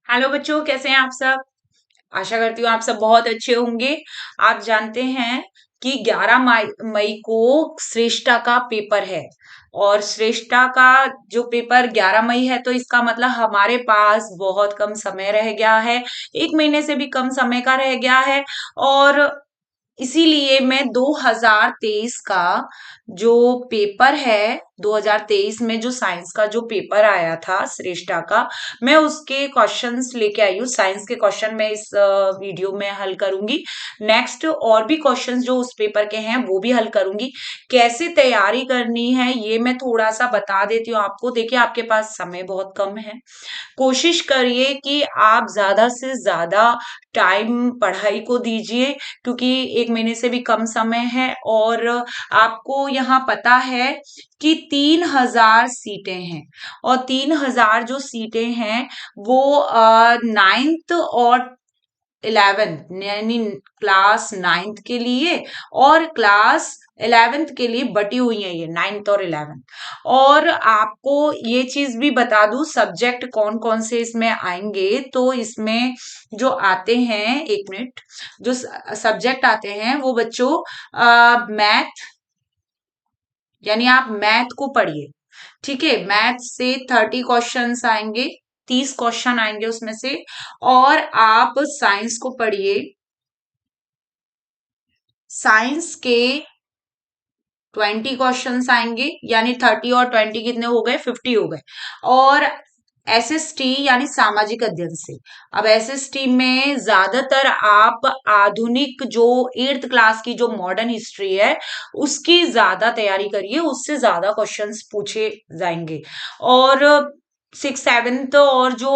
Hello बच्चों, कैसे हैं आप सब। आशा करती हूँ आप सब बहुत अच्छे होंगे। आप जानते हैं कि 11 मई को श्रेष्ठा का पेपर है। और श्रेष्ठा का जो पेपर 11 मई है, तो इसका मतलब हमारे पास बहुत कम समय रह गया है। 1 महीने से भी कम समय का रह गया है। और इसीलिए मैं 2023 का जो पेपर है, 2023 में जो साइंस का जो पेपर आया था श्रेष्ठा का, मैं उसके क्वेश्चंस लेके आई हूँ। साइंस के क्वेश्चन मैं इस वीडियो में हल करूंगी। नेक्स्ट और भी क्वेश्चंस जो उस पेपर के हैं वो भी हल करूंगी। कैसे तैयारी करनी है ये मैं थोड़ा सा बता देती हूँ आपको। देखिए, आपके पास समय बहुत कम है। कोशिश करिए कि आप ज्यादा से ज्यादा टाइम पढ़ाई को दीजिए, क्योंकि 1 महीने से भी कम समय है। और आपको यहाँ पता है कि 3,000 सीटें हैं। और 3,000 जो सीटें हैं वो 9th और 11th यानी क्लास 9th के लिए और क्लास 11th के लिए बटी हुई है, ये 9th और 11th। और आपको ये चीज भी बता दूं, सब्जेक्ट कौन कौन से इसमें आएंगे। तो इसमें जो आते हैं, 1 मिनट, जो सब्जेक्ट आते हैं वो बच्चों मैथ, यानी आप मैथ को पढ़िए। ठीक है, मैथ से 30 क्वेश्चंस आएंगे, 30 क्वेश्चन आएंगे उसमें से। और आप साइंस को पढ़िए। साइंस के 20 क्वेश्चंस आएंगे, यानी 30 और 20 कितने हो गए, 50 हो गए। और एसएसटी यानी सामाजिक अध्ययन से, अब एसएसटी में ज्यादातर आप आधुनिक जो 8th क्लास की जो मॉडर्न हिस्ट्री है उसकी ज्यादा तैयारी करिए, उससे ज्यादा क्वेश्चंस पूछे जाएंगे। और 6th 7th और जो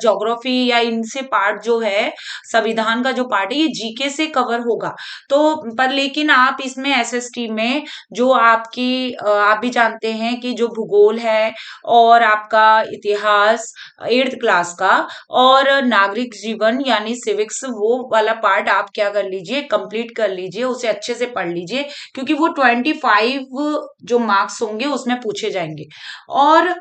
ज्योग्राफी या इनसे पार्ट जो है, संविधान का जो पार्ट है, ये जीके से कवर होगा। तो पर लेकिन आप इसमें एसएसटी में जो आपकी आप भी जानते हैं कि जो भूगोल है और आपका इतिहास 8th क्लास का और नागरिक जीवन यानी सिविक्स, वो वाला पार्ट आप क्या कर लीजिए, कंप्लीट कर लीजिए, उसे अच्छे से पढ़ लीजिए, क्योंकि वो 25 जो मार्क्स होंगे उसमें पूछे जाएंगे। और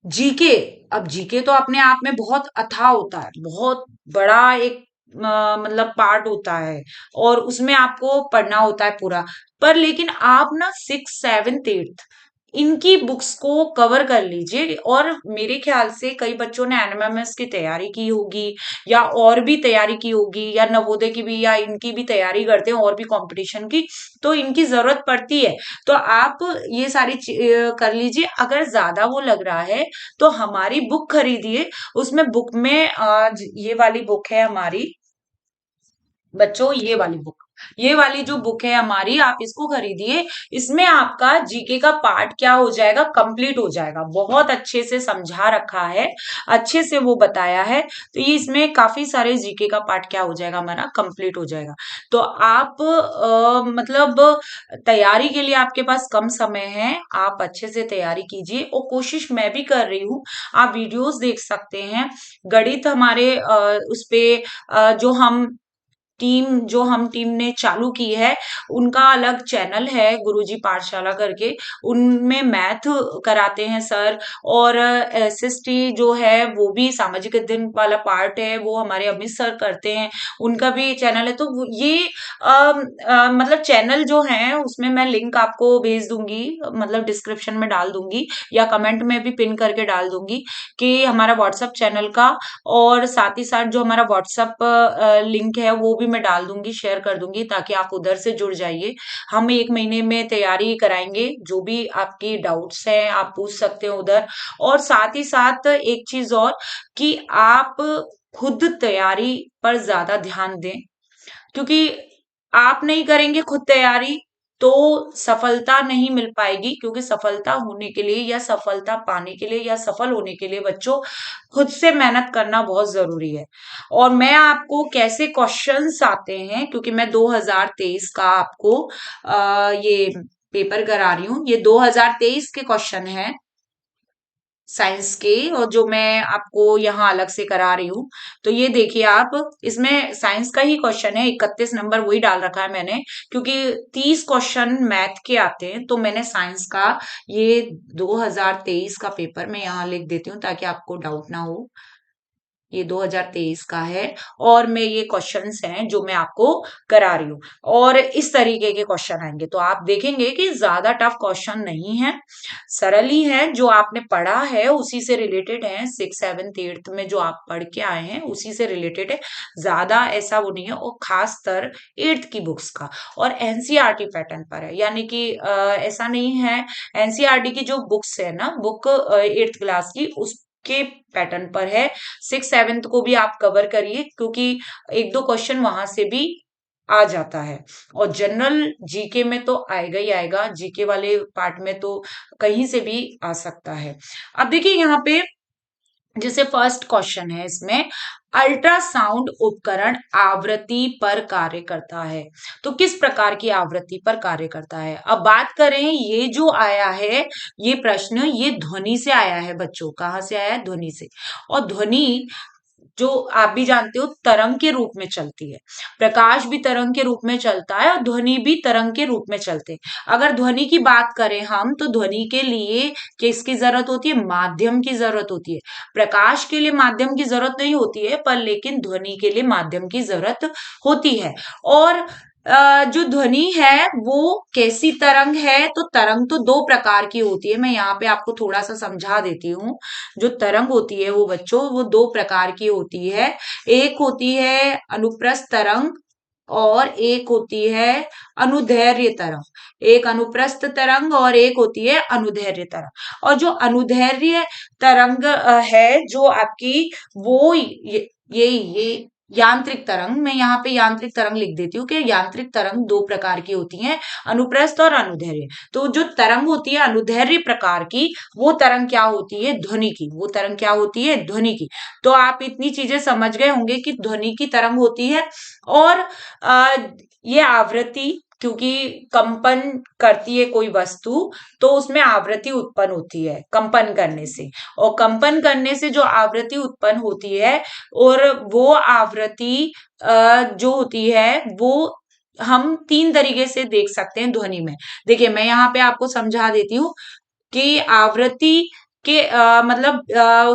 जीके, अब जीके तो अपने आप में बहुत अथाह होता है, बहुत बड़ा एक मतलब पार्ट होता है। और उसमें आपको पढ़ना होता है पूरा। पर लेकिन आप ना 6th 7th 8th इनकी बुक्स को कवर कर लीजिए। और मेरे ख्याल से कई बच्चों ने एनएमएमएस की तैयारी की होगी, या और भी तैयारी की होगी, या नवोदय की भी, या इनकी भी तैयारी करते हैं और भी कंपटीशन की, तो इनकी जरूरत पड़ती है। तो आप ये सारी कर लीजिए। अगर ज्यादा वो लग रहा है तो हमारी बुक खरीदिए। उसमें बुक में आज ये वाली बुक है हमारी बच्चों, ये वाली बुक, ये वाली जो बुक है हमारी, आप इसको खरीदिए। इसमें आपका जीके का पार्ट क्या हो जाएगा, कंप्लीट हो जाएगा। बहुत अच्छे से समझा रखा है, अच्छे से वो बताया है। तो ये इसमें काफी सारे जीके का पार्ट क्या हो जाएगा, हमारा कंप्लीट हो जाएगा। तो आप मतलब तैयारी के लिए आपके पास कम समय है, आप अच्छे से तैयारी कीजिए। और कोशिश मैं भी कर रही हूँ, आप वीडियोस देख सकते हैं। गणित हमारे उस पे जो हम टीम ने चालू की है, उनका अलग चैनल है गुरुजी पाठशाला करके, उनमें मैथ कराते हैं सर। और एसएसटी जो है वो भी सामाजिक अध्ययन वाला पार्ट है, वो हमारे अमित सर करते हैं, उनका भी चैनल है। तो ये मतलब चैनल जो है उसमें मैं लिंक आपको भेज दूंगी, मतलब डिस्क्रिप्शन में डाल दूंगी, या कमेंट में भी पिन करके डाल दूंगी कि हमारा व्हाट्सएप चैनल का। और साथ ही साथ जो हमारा व्हाट्सएप लिंक है वो भी मैं डाल दूंगी, शेयर कर दूंगी, ताकि आप उधर से जुड़ जाइए। हम 1 महीने में तैयारी कराएंगे, जो भी आपकी डाउट्स हैं आप पूछ सकते हो उधर। और साथ ही साथ एक चीज और, कि आप खुद तैयारी पर ज्यादा ध्यान दें, क्योंकि आप नहीं करेंगे खुद तैयारी तो सफलता नहीं मिल पाएगी। क्योंकि सफलता होने के लिए, या सफलता पाने के लिए, या सफल होने के लिए बच्चों, खुद से मेहनत करना बहुत जरूरी है। और मैं आपको कैसे क्वेश्चंस आते हैं, क्योंकि मैं 2023 का आपको ये पेपर करा रही हूँ, ये 2023 के क्वेश्चन है साइंस के, और जो मैं आपको यहाँ अलग से करा रही हूँ। तो ये देखिए आप, इसमें साइंस का ही क्वेश्चन है, 31 नंबर वही डाल रखा है मैंने, क्योंकि 30 क्वेश्चन मैथ के आते हैं। तो मैंने साइंस का ये 2023 का पेपर मैं यहाँ लिख देती हूँ ताकि आपको डाउट ना हो। ये 2023 का है और मैं ये क्वेश्चंस हैं जो मैं आपको करा रही हूँ और इस तरीके के क्वेश्चन आएंगे। तो आप देखेंगे कि ज्यादा टफ क्वेश्चन नहीं है, सरल ही है, जो आपने पढ़ा है उसी से रिलेटेड है, 6th 7th 8th में जो आप पढ़ के आए हैं उसी से रिलेटेड है, ज्यादा ऐसा वो नहीं है। और खासकर 8th की बुक्स का और एनसीईआरटी पैटर्न पर है, यानी कि ऐसा नहीं है, एनसीईआरटी की जो बुक्स है ना, बुक 8th क्लास की उसके पैटर्न पर है। 6th 7th को भी आप कवर करिए क्योंकि एक दो क्वेश्चन वहां से भी आ जाता है। और जनरल जीके में तो आएगा ही आएगा, जीके वाले पार्ट में तो कहीं से भी आ सकता है। अब देखिए यहाँ पे जैसे फर्स्ट क्वेश्चन है इसमें, अल्ट्रासाउंड उपकरण आवृत्ति पर कार्य करता है, तो किस प्रकार की आवृत्ति पर कार्य करता है। अब बात करें, ये जो आया है ये प्रश्न, ये ध्वनि से आया है बच्चों, कहाँ से आया है, ध्वनि से। और ध्वनि जो आप भी जानते हो तरंग के रूप में चलती है, प्रकाश भी तरंग के रूप में चलता है और ध्वनि भी तरंग के रूप में चलते हैं। अगर ध्वनि की बात करें हम, तो ध्वनि के लिए किसकी जरूरत होती है, माध्यम की जरूरत होती है। प्रकाश के लिए माध्यम की जरूरत नहीं होती है, पर लेकिन ध्वनि के लिए माध्यम की जरूरत होती है। और जो ध्वनि है वो कैसी तरंग है, तो तरंग तो दो प्रकार की होती है, मैं यहाँ पे आपको थोड़ा सा समझा देती हूँ। जो तरंग होती है वो बच्चों, वो दो प्रकार की होती है। एक होती है अनुप्रस्थ तरंग और एक होती है अनुदैर्घ्य तरंग। एक अनुप्रस्थ तरंग और एक होती है अनुदैर्घ्य तरंग। और जो अनुदैर्घ्य तरंग है जो आपकी, वो ये यांत्रिक तरंग, मैं यहाँ पे यांत्रिक तरंग लिख देती हूँ कि यांत्रिक तरंग दो प्रकार की होती हैं, अनुप्रस्थ और अनुदैर्घ्य। तो जो तरंग होती है अनुदैर्घ्य प्रकार की, वो तरंग क्या होती है, ध्वनि की, वो तरंग क्या होती है, ध्वनि की। तो आप इतनी चीजें समझ गए होंगे कि ध्वनि की तरंग होती है। और ये आवृत्ति, क्योंकि कंपन करती है कोई वस्तु, तो उसमें आवृत्ति उत्पन्न होती है कंपन करने से। और कंपन करने से जो आवृत्ति उत्पन्न होती है, और वो आवृत्ति जो होती है वो हम तीन तरीके से देख सकते हैं ध्वनि में। देखिए मैं यहाँ पे आपको समझा देती हूँ कि आवृत्ति के मतलब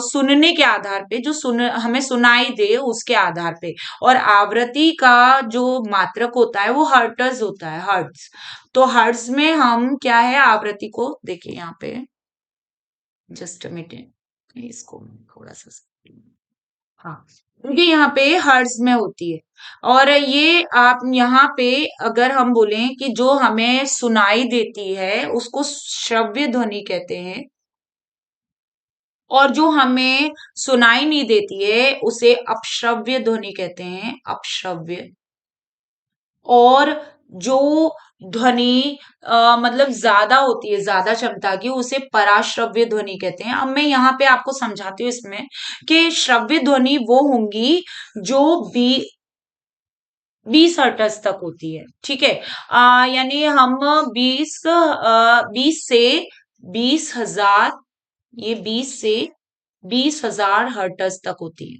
सुनने के आधार पे, जो हमें सुनाई दे उसके आधार पे। और आवृत्ति का जो मात्रक होता है वो हर्ट्ज होता है, हर्ट्ज। तो हर्ट्ज में हम क्या है आवृत्ति को, देखिए यहाँ पे जस्ट मिनट, इसको थोड़ा सा, हाँ, क्योंकि यहाँ पे हर्ट्ज में होती है। और ये आप यहाँ पे अगर हम बोलें कि जो हमें सुनाई देती है उसको श्रव्य ध्वनि कहते हैं, और जो हमें सुनाई नहीं देती है उसे अपश्रव्य ध्वनि कहते हैं, अपश्रव्य। और जो ध्वनि मतलब ज्यादा होती है, ज्यादा क्षमता की, उसे पराश्रव्य ध्वनि कहते हैं। अब मैं यहाँ पे आपको समझाती हूँ इसमें कि श्रव्य ध्वनि वो होंगी जो 20 हर्ट्ज तक होती है, ठीक है। यानी हम 20 से 20,000, ये 20 से 20,000 हर्ट्ज तक होती है।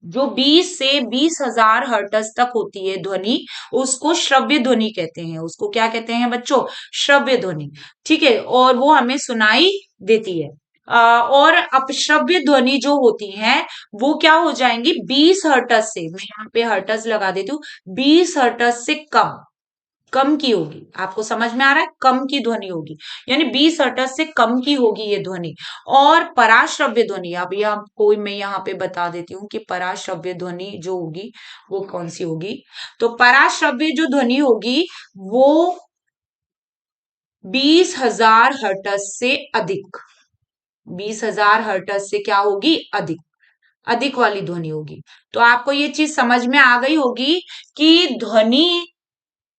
जो 20 से 20,000 हर्ट्ज तक होती है ध्वनि, उसको श्रव्य ध्वनि कहते हैं। उसको क्या कहते हैं बच्चों, श्रव्य ध्वनि, ठीक है। और वो हमें सुनाई देती है। और अपश्रव्य ध्वनि जो होती है वो क्या हो जाएंगी, 20 हर्ट्ज से, मैं यहाँ पे हर्ट्ज लगा देती हूँ, 20 हर्ट्ज से कम, कम की होगी। आपको समझ में आ रहा है, कम की ध्वनि होगी, यानी 20 हर्ट्ज से कम की होगी ये ध्वनि। और पराश्रव्य ध्वनि, अभी आपको मैं यहाँ पे बता देती हूँ कि पराश्रव्य ध्वनि जो होगी वो कौन सी होगी। तो पराश्रव्य जो ध्वनि होगी वो 20,000 हर्ट्ज से अधिक, 20,000 हर्ट्ज से क्या होगी, अधिक, अधिक वाली ध्वनि होगी। तो आपको ये चीज समझ में आ गई होगी कि ध्वनि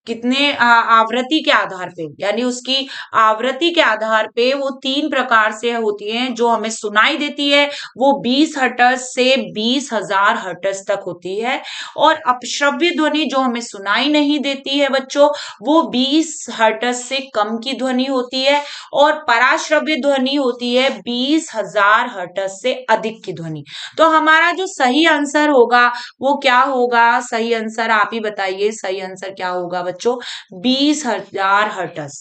कितने आवृत्ति के आधार पे, यानी उसकी आवृत्ति के आधार पे वो तीन प्रकार से होती हैं। जो हमें सुनाई देती है वो 20 हर्ट्ज से 20,000 हर्ट्ज तक होती है। और अपश्रव्य ध्वनि जो हमें सुनाई नहीं देती है बच्चों, वो 20 हर्ट्ज से कम की ध्वनि होती है। और पराश्रव्य ध्वनि होती है 20,000 हर्ट्ज से अधिक की ध्वनि। तो हमारा जो सही आंसर होगा वो क्या होगा, सही आंसर आप ही बताइए, सही आंसर क्या होगा बच्चों, 20,000 हर्ट्ज।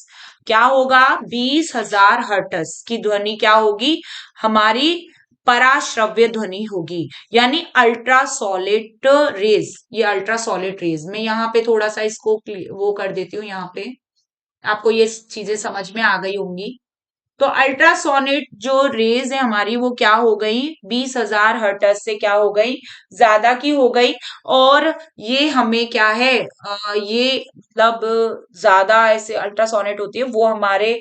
क्या होगा, 20,000 हर्ट्ज की ध्वनि क्या होगी हमारी, पराश्रव्य ध्वनि होगी, यानी अल्ट्रासोलेट रेज। ये अल्ट्रासोलेट रेज, मैं यहाँ पे थोड़ा सा इसको वो कर देती हूँ। यहाँ पे आपको ये चीजें समझ में आ गई होंगी। तो अल्ट्रासोनेट जो रेज है हमारी, वो क्या हो गई, 20,000 हर्ट्ज से क्या हो गई, ज्यादा की हो गई। और ये हमें क्या है, ये मतलब ज्यादा ऐसे अल्ट्रासोनेट होती है, वो हमारे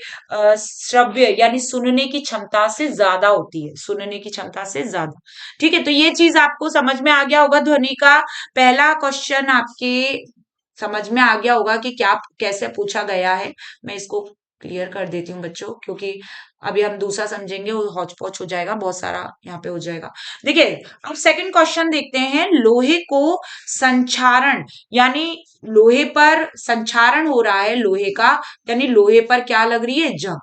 श्रव्य यानी सुनने की क्षमता से ज्यादा होती है, सुनने की क्षमता से ज्यादा। ठीक है, तो ये चीज आपको समझ में आ गया होगा। ध्वनि का पहला क्वेश्चन आपके समझ में आ गया होगा कि क्या कैसे पूछा गया है। मैं इसको क्लियर कर देती हूँ बच्चों, क्योंकि अभी हम दूसरा समझेंगे, वो हौच पौच हो जाएगा, बहुत सारा यहाँ पे हो जाएगा। देखिए, अब सेकंड क्वेश्चन देखते हैं। लोहे को संक्षारण, यानी लोहे पर संक्षारण हो रहा है लोहे का, यानी लोहे पर क्या लग रही है, जंग।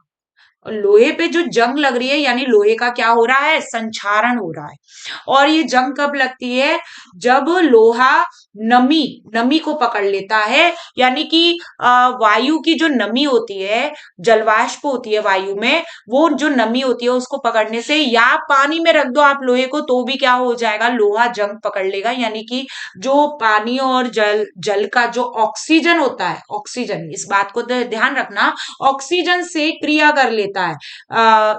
और लोहे पे जो जंग लग रही है, यानी लोहे का क्या हो रहा है, संक्षारण हो रहा है। और ये जंग कब लगती है, जब लोहा नमी नमी को पकड़ लेता है, यानी कि वायु की जो नमी होती है, जलवाष्प होती है वायु में, वो जो नमी होती है उसको पकड़ने से, या पानी में रख दो आप लोहे को तो भी क्या हो जाएगा, लोहा जंग पकड़ लेगा। यानी कि जो पानी और जल जल का जो ऑक्सीजन होता है, ऑक्सीजन, इस बात को ध्यान रखना, ऑक्सीजन से क्रिया कर लेता है।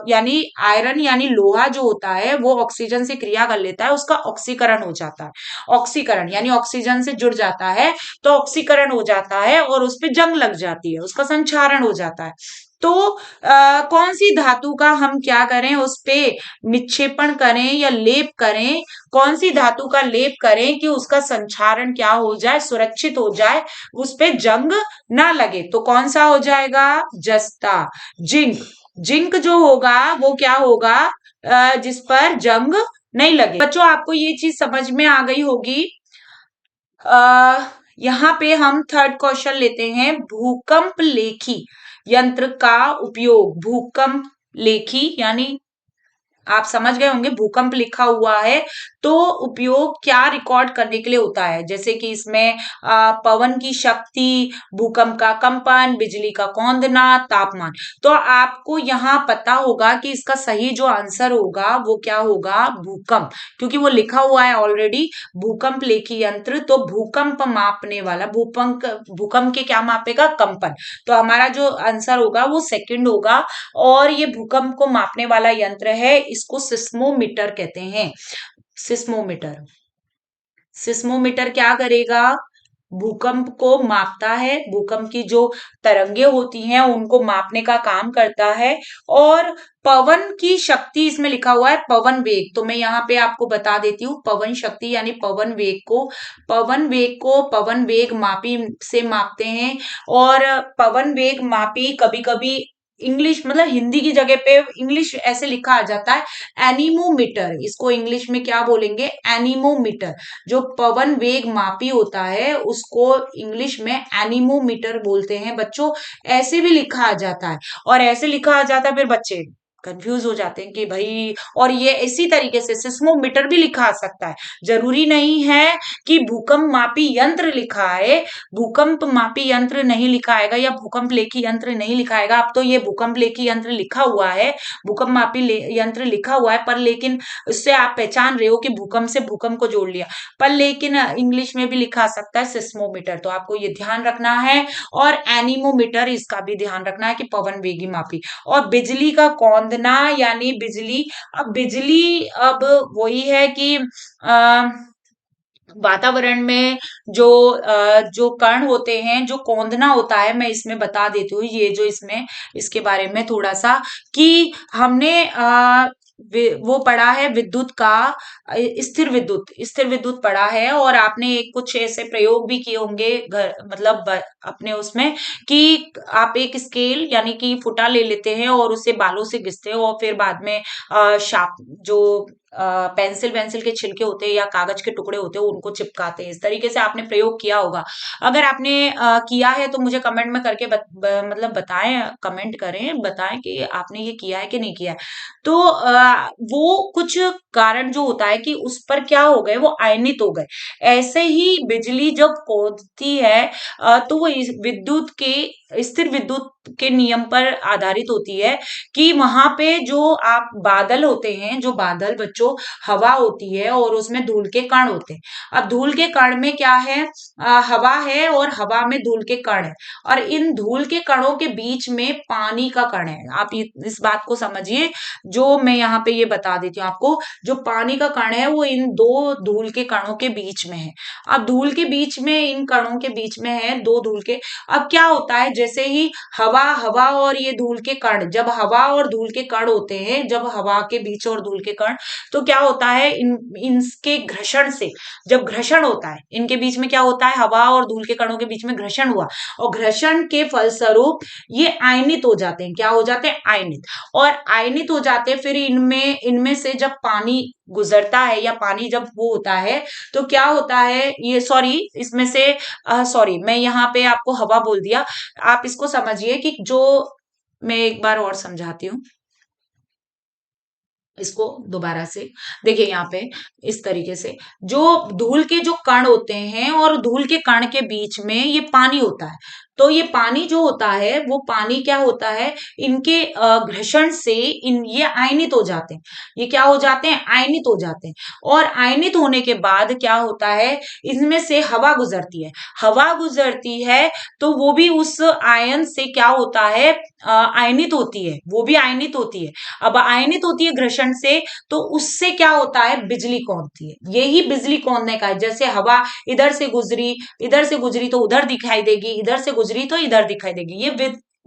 यानी आयरन यानी लोहा जो होता है वो ऑक्सीजन से क्रिया कर लेता है, उसका ऑक्सीकरण हो जाता है। ऑक्सीकरण यानी ऑक्सीजन से जुड़ जाता है, तो ऑक्सीकरण हो जाता है और उस पर जंग लग जाती है, उसका संक्षारण हो जाता है। तो कौन सी धातु का हम क्या करें, उस पे निक्षेपण करें या लेप करें, कौन सी धातु का लेप करें कि उसका संक्षारण क्या हो जाए, सुरक्षित हो जाए, उस पे जंग ना लगे। तो कौन सा हो जाएगा, जस्ता, जिंक। जिंक जो होगा वो क्या होगा, जिस पर जंग नहीं लगे। बच्चों, आपको ये चीज समझ में आ गई होगी। यहाँ पे हम थर्ड क्वेश्चन लेते हैं। भूकंप लेखी यंत्र का उपयोग, भूकंप लेखी यानी आप समझ गए होंगे, भूकंप लिखा हुआ है, तो उपयोग क्या रिकॉर्ड करने के लिए होता है, जैसे कि इसमें पवन की शक्ति, भूकंप का कंपन, बिजली का कौंधना, तापमान। तो आपको यहाँ पता होगा कि इसका सही जो आंसर होगा वो क्या होगा, भूकंप, क्योंकि वो लिखा हुआ है ऑलरेडी, भूकंप लेखी यंत्र। तो भूकंप मापने वाला, भूकंप के क्या मापेगा, कंपन। तो हमारा जो आंसर होगा वो सेकंड होगा। और ये भूकंप को मापने वाला यंत्र है, इसको सिस्मोमीटर कहते हैं। सिस्मोमीटर, सिस्मोमीटर क्या करेगा, भूकंप को मापता है, भूकंप की जो तरंगे होती हैं उनको मापने का काम करता है। और पवन की शक्ति इसमें लिखा हुआ है, पवन वेग, तो मैं यहाँ पे आपको बता देती हूँ, पवन शक्ति यानी पवन वेग को, पवन वेग मापी से मापते हैं। और पवन वेग मापी कभी कभी इंग्लिश मतलब हिंदी की जगह पे इंग्लिश ऐसे लिखा आ जाता है, एनीमोमीटर। इसको इंग्लिश में क्या बोलेंगे, एनीमोमीटर। जो पवन वेग मापी होता है उसको इंग्लिश में एनीमोमीटर बोलते हैं बच्चों, ऐसे भी लिखा आ जाता है। और ऐसे लिखा आ जाता है, फिर बच्चे कंफ्यूज हो जाते हैं कि भाई, और ये इसी तरीके से सिस्मोमीटर भी लिखा आ सकता है, जरूरी नहीं है कि भूकंप मापी यंत्र लिखा है, भूकंप मापी यंत्र नहीं लिखा आएगा या भूकंप लेखी यंत्र नहीं लिखा आएगा। अब तो ये भूकंप लेखी यंत्र लिखा हुआ है, भूकंप मापी यंत्र लिखा हुआ है, पर लेकिन उससे आप पहचान रहे हो कि भूकंप से भूकंप को जोड़ लिया, पर लेकिन इंग्लिश में भी लिखा आ सकता है सिस्मोमीटर, तो आपको ये ध्यान रखना है। और एनीमोमीटर, इसका भी ध्यान रखना है कि पवन वेगी मापी। और बिजली का कौंधना यानी बिजली, अब बिजली अब वही है कि वातावरण में जो कण होते हैं, जो कौंधना होता है, मैं इसमें बता देती हूँ, ये जो इसमें इसके बारे में थोड़ा सा, कि हमने वो पढ़ा है विद्युत का, स्थिर विद्युत पढ़ा है। और आपने कुछ ऐसे प्रयोग भी किए होंगे घर, मतलब अपने उसमें, कि आप एक स्केल यानी कि फुटा ले लेते हैं और उसे बालों से घिसते हैं, और फिर बाद में शार्प जो पेंसिल वेंसिल के छिलके होते हैं या कागज के टुकड़े होते हैं उनको चिपकाते हैं। इस तरीके से आपने प्रयोग किया होगा। अगर आपने किया है तो मुझे कमेंट में करके मतलब बताएं, कमेंट करें, बताएं कि आपने ये किया है कि नहीं किया है। तो वो कुछ कारण जो होता है कि उस पर क्या हो गए, वो आयनित हो गए। ऐसे ही बिजली जब कौंधती है तो वो विद्युत के, स्थिर विद्युत के नियम पर आधारित होती है कि वहां पे जो आप बादल होते हैं, जो बादल बच्चों हवा होती है और उसमें धूल के कण होते हैं। अब धूल के कण में क्या है, हवा है और हवा में धूल के कण है, और इन धूल के कणों के बीच में पानी का कण है। आप इस बात को समझिए, जो मैं यहाँ पे ये बता देती हूँ आपको, जो पानी का कण है वो इन दो धूल के कणों के बीच में है। अब धूल के बीच में, इन कणों के बीच में है दो धूल के। अब क्या होता है, जैसे ही हवा हवा और ये धूल के कण, जब हवा और धूल के कण होते हैं, जब हवा के बीच और धूल के कण, तो क्या होता है, इनके घर्षण से, जब घर्षण होता है इनके बीच में, क्या होता है, हवा और धूल के कणों के बीच में घर्षण हुआ, और घर्षण के फलस्वरूप ये आयनित हो जाते हैं। क्या हो जाते हैं, आयनित। और आयनित हो जाते हैं, फिर इनमें इनमें से जब पानी गुजरता है, या पानी जब वो होता है, तो क्या होता है, ये सॉरी इसमें से सॉरी मैं यहाँ पे आपको हवा बोल दिया। आप इसको समझिए कि जो, मैं एक बार और समझाती हूँ इसको दोबारा से। देखिए यहाँ पे इस तरीके से, जो धूल के जो कण होते हैं और धूल के कण के बीच में ये पानी होता है, तो ये पानी जो होता है, वो पानी क्या होता है, इनके घर्षण से ये आयनित हो जाते हैं। ये क्या हो जाते हैं, आयनित हो जाते हैं। और आयनित होने के बाद क्या होता है, इनमें से हवा गुजरती है। हवा गुजरती है तो वो भी उस आयन से क्या होता है, आयनित होती है, वो भी आयनित होती है। अब आयनित होती है घर्षण से, तो उससे क्या होता है, बिजली कौंधती है। यही बिजली कौंधने का है। जैसे हवा इधर से गुजरी तो उधर दिखाई देगी, इधर से गुजरी तो इधर दिखाई देगी। ये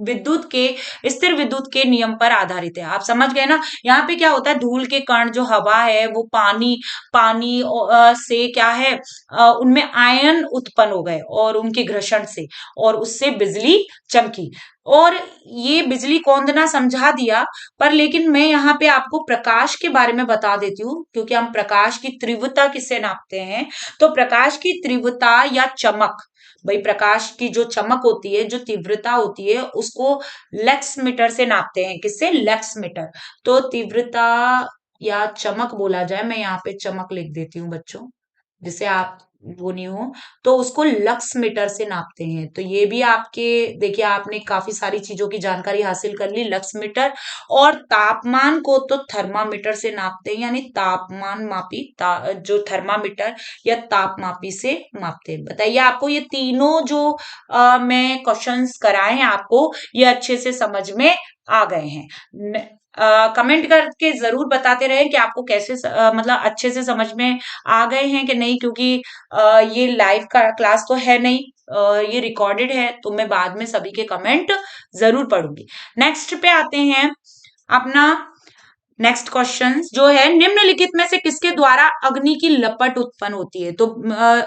विद्युत के, स्थिर विद्युत के नियम पर आधारित है। आप समझ गए ना। यहाँ पे क्या होता है, धूल के कण, जो हवा है वो पानी पानी से क्या है, उनमें आयन उत्पन्न हो गए और उनके घर्षण से, और उससे बिजली चमकी। और ये बिजली कौंधना समझा दिया, पर लेकिन मैं यहाँ पे आपको प्रकाश के बारे में बता देती हूँ, क्योंकि हम प्रकाश की तीव्रता किससे नापते हैं। तो प्रकाश की तीव्रता या चमक, भाई प्रकाश की जो चमक होती है, जो तीव्रता होती है, उसको लक्स मीटर से नापते हैं। किससे, लक्स मीटर। तो तीव्रता या चमक बोला जाए, मैं यहाँ पे चमक लिख देती हूँ बच्चों, जिसे आप वो नहीं हो, तो उसको लक्स मीटर से नापते हैं। तो ये भी आपके, देखिए आपने काफी सारी चीजों की जानकारी हासिल कर ली। Lux meter. और तापमान को तो थर्मामीटर से नापते हैं, यानी तापमान मापी, जो थर्मामीटर या तापमापी से मापते हैं। बताइए आपको ये तीनों जो मैं क्वेश्चंस कराए हैं आपको, ये अच्छे से समझ में आ गए हैं। कमेंट करके जरूर बताते रहे कि आपको कैसे मतलब अच्छे से समझ में आ गए हैं कि नहीं, क्योंकि ये लाइव का क्लास तो है नहीं, ये रिकॉर्डेड है, तो मैं बाद में सभी के कमेंट जरूर पढ़ूंगी। नेक्स्ट पे आते हैं अपना। नेक्स्ट क्वेश्चन जो है, निम्नलिखित में से किसके द्वारा अग्नि की लपट उत्पन्न होती है। तो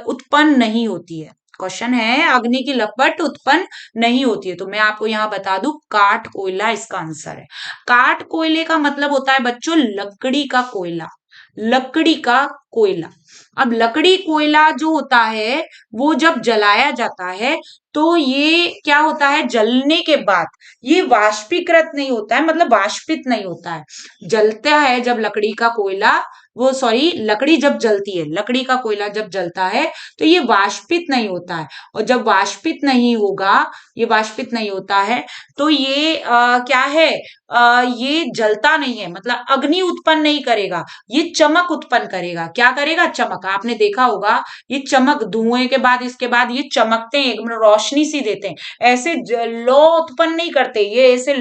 उत्पन्न नहीं होती है। क्वेश्चन है, अग्नि की लपट उत्पन्न नहीं होती है। तो मैं आपको यहाँ बता दूं, काठ कोयला इसका आंसर है। काठ कोयले का मतलब होता है बच्चों लकड़ी का कोयला। लकड़ी का कोयला। अब लकड़ी कोयला जो होता है, वो जब जलाया जाता है, तो ये क्या होता है, जलने के बाद ये वाष्पीकृत नहीं होता है, मतलब वाष्पित नहीं होता है। जलता है जब लकड़ी का कोयला, वो सॉरी लकड़ी जब जलती है, लकड़ी का कोयला जब जलता है, तो ये वाष्पित नहीं होता है। और जब वाष्पित नहीं होगा, ये वाष्पित नहीं होता है, तो ये क्या है, ये जलता नहीं है, मतलब अग्नि उत्पन्न नहीं करेगा, ये चमक उत्पन्न करेगा। क्या करेगा, चमक। आपने देखा होगा, ये चमक, धुएं के बाद, इसके बाद ये चमकते हैं, एकदम रोशनी सी देते हैं। ऐसे लौ उत्पन्न नहीं करते ये, ऐसे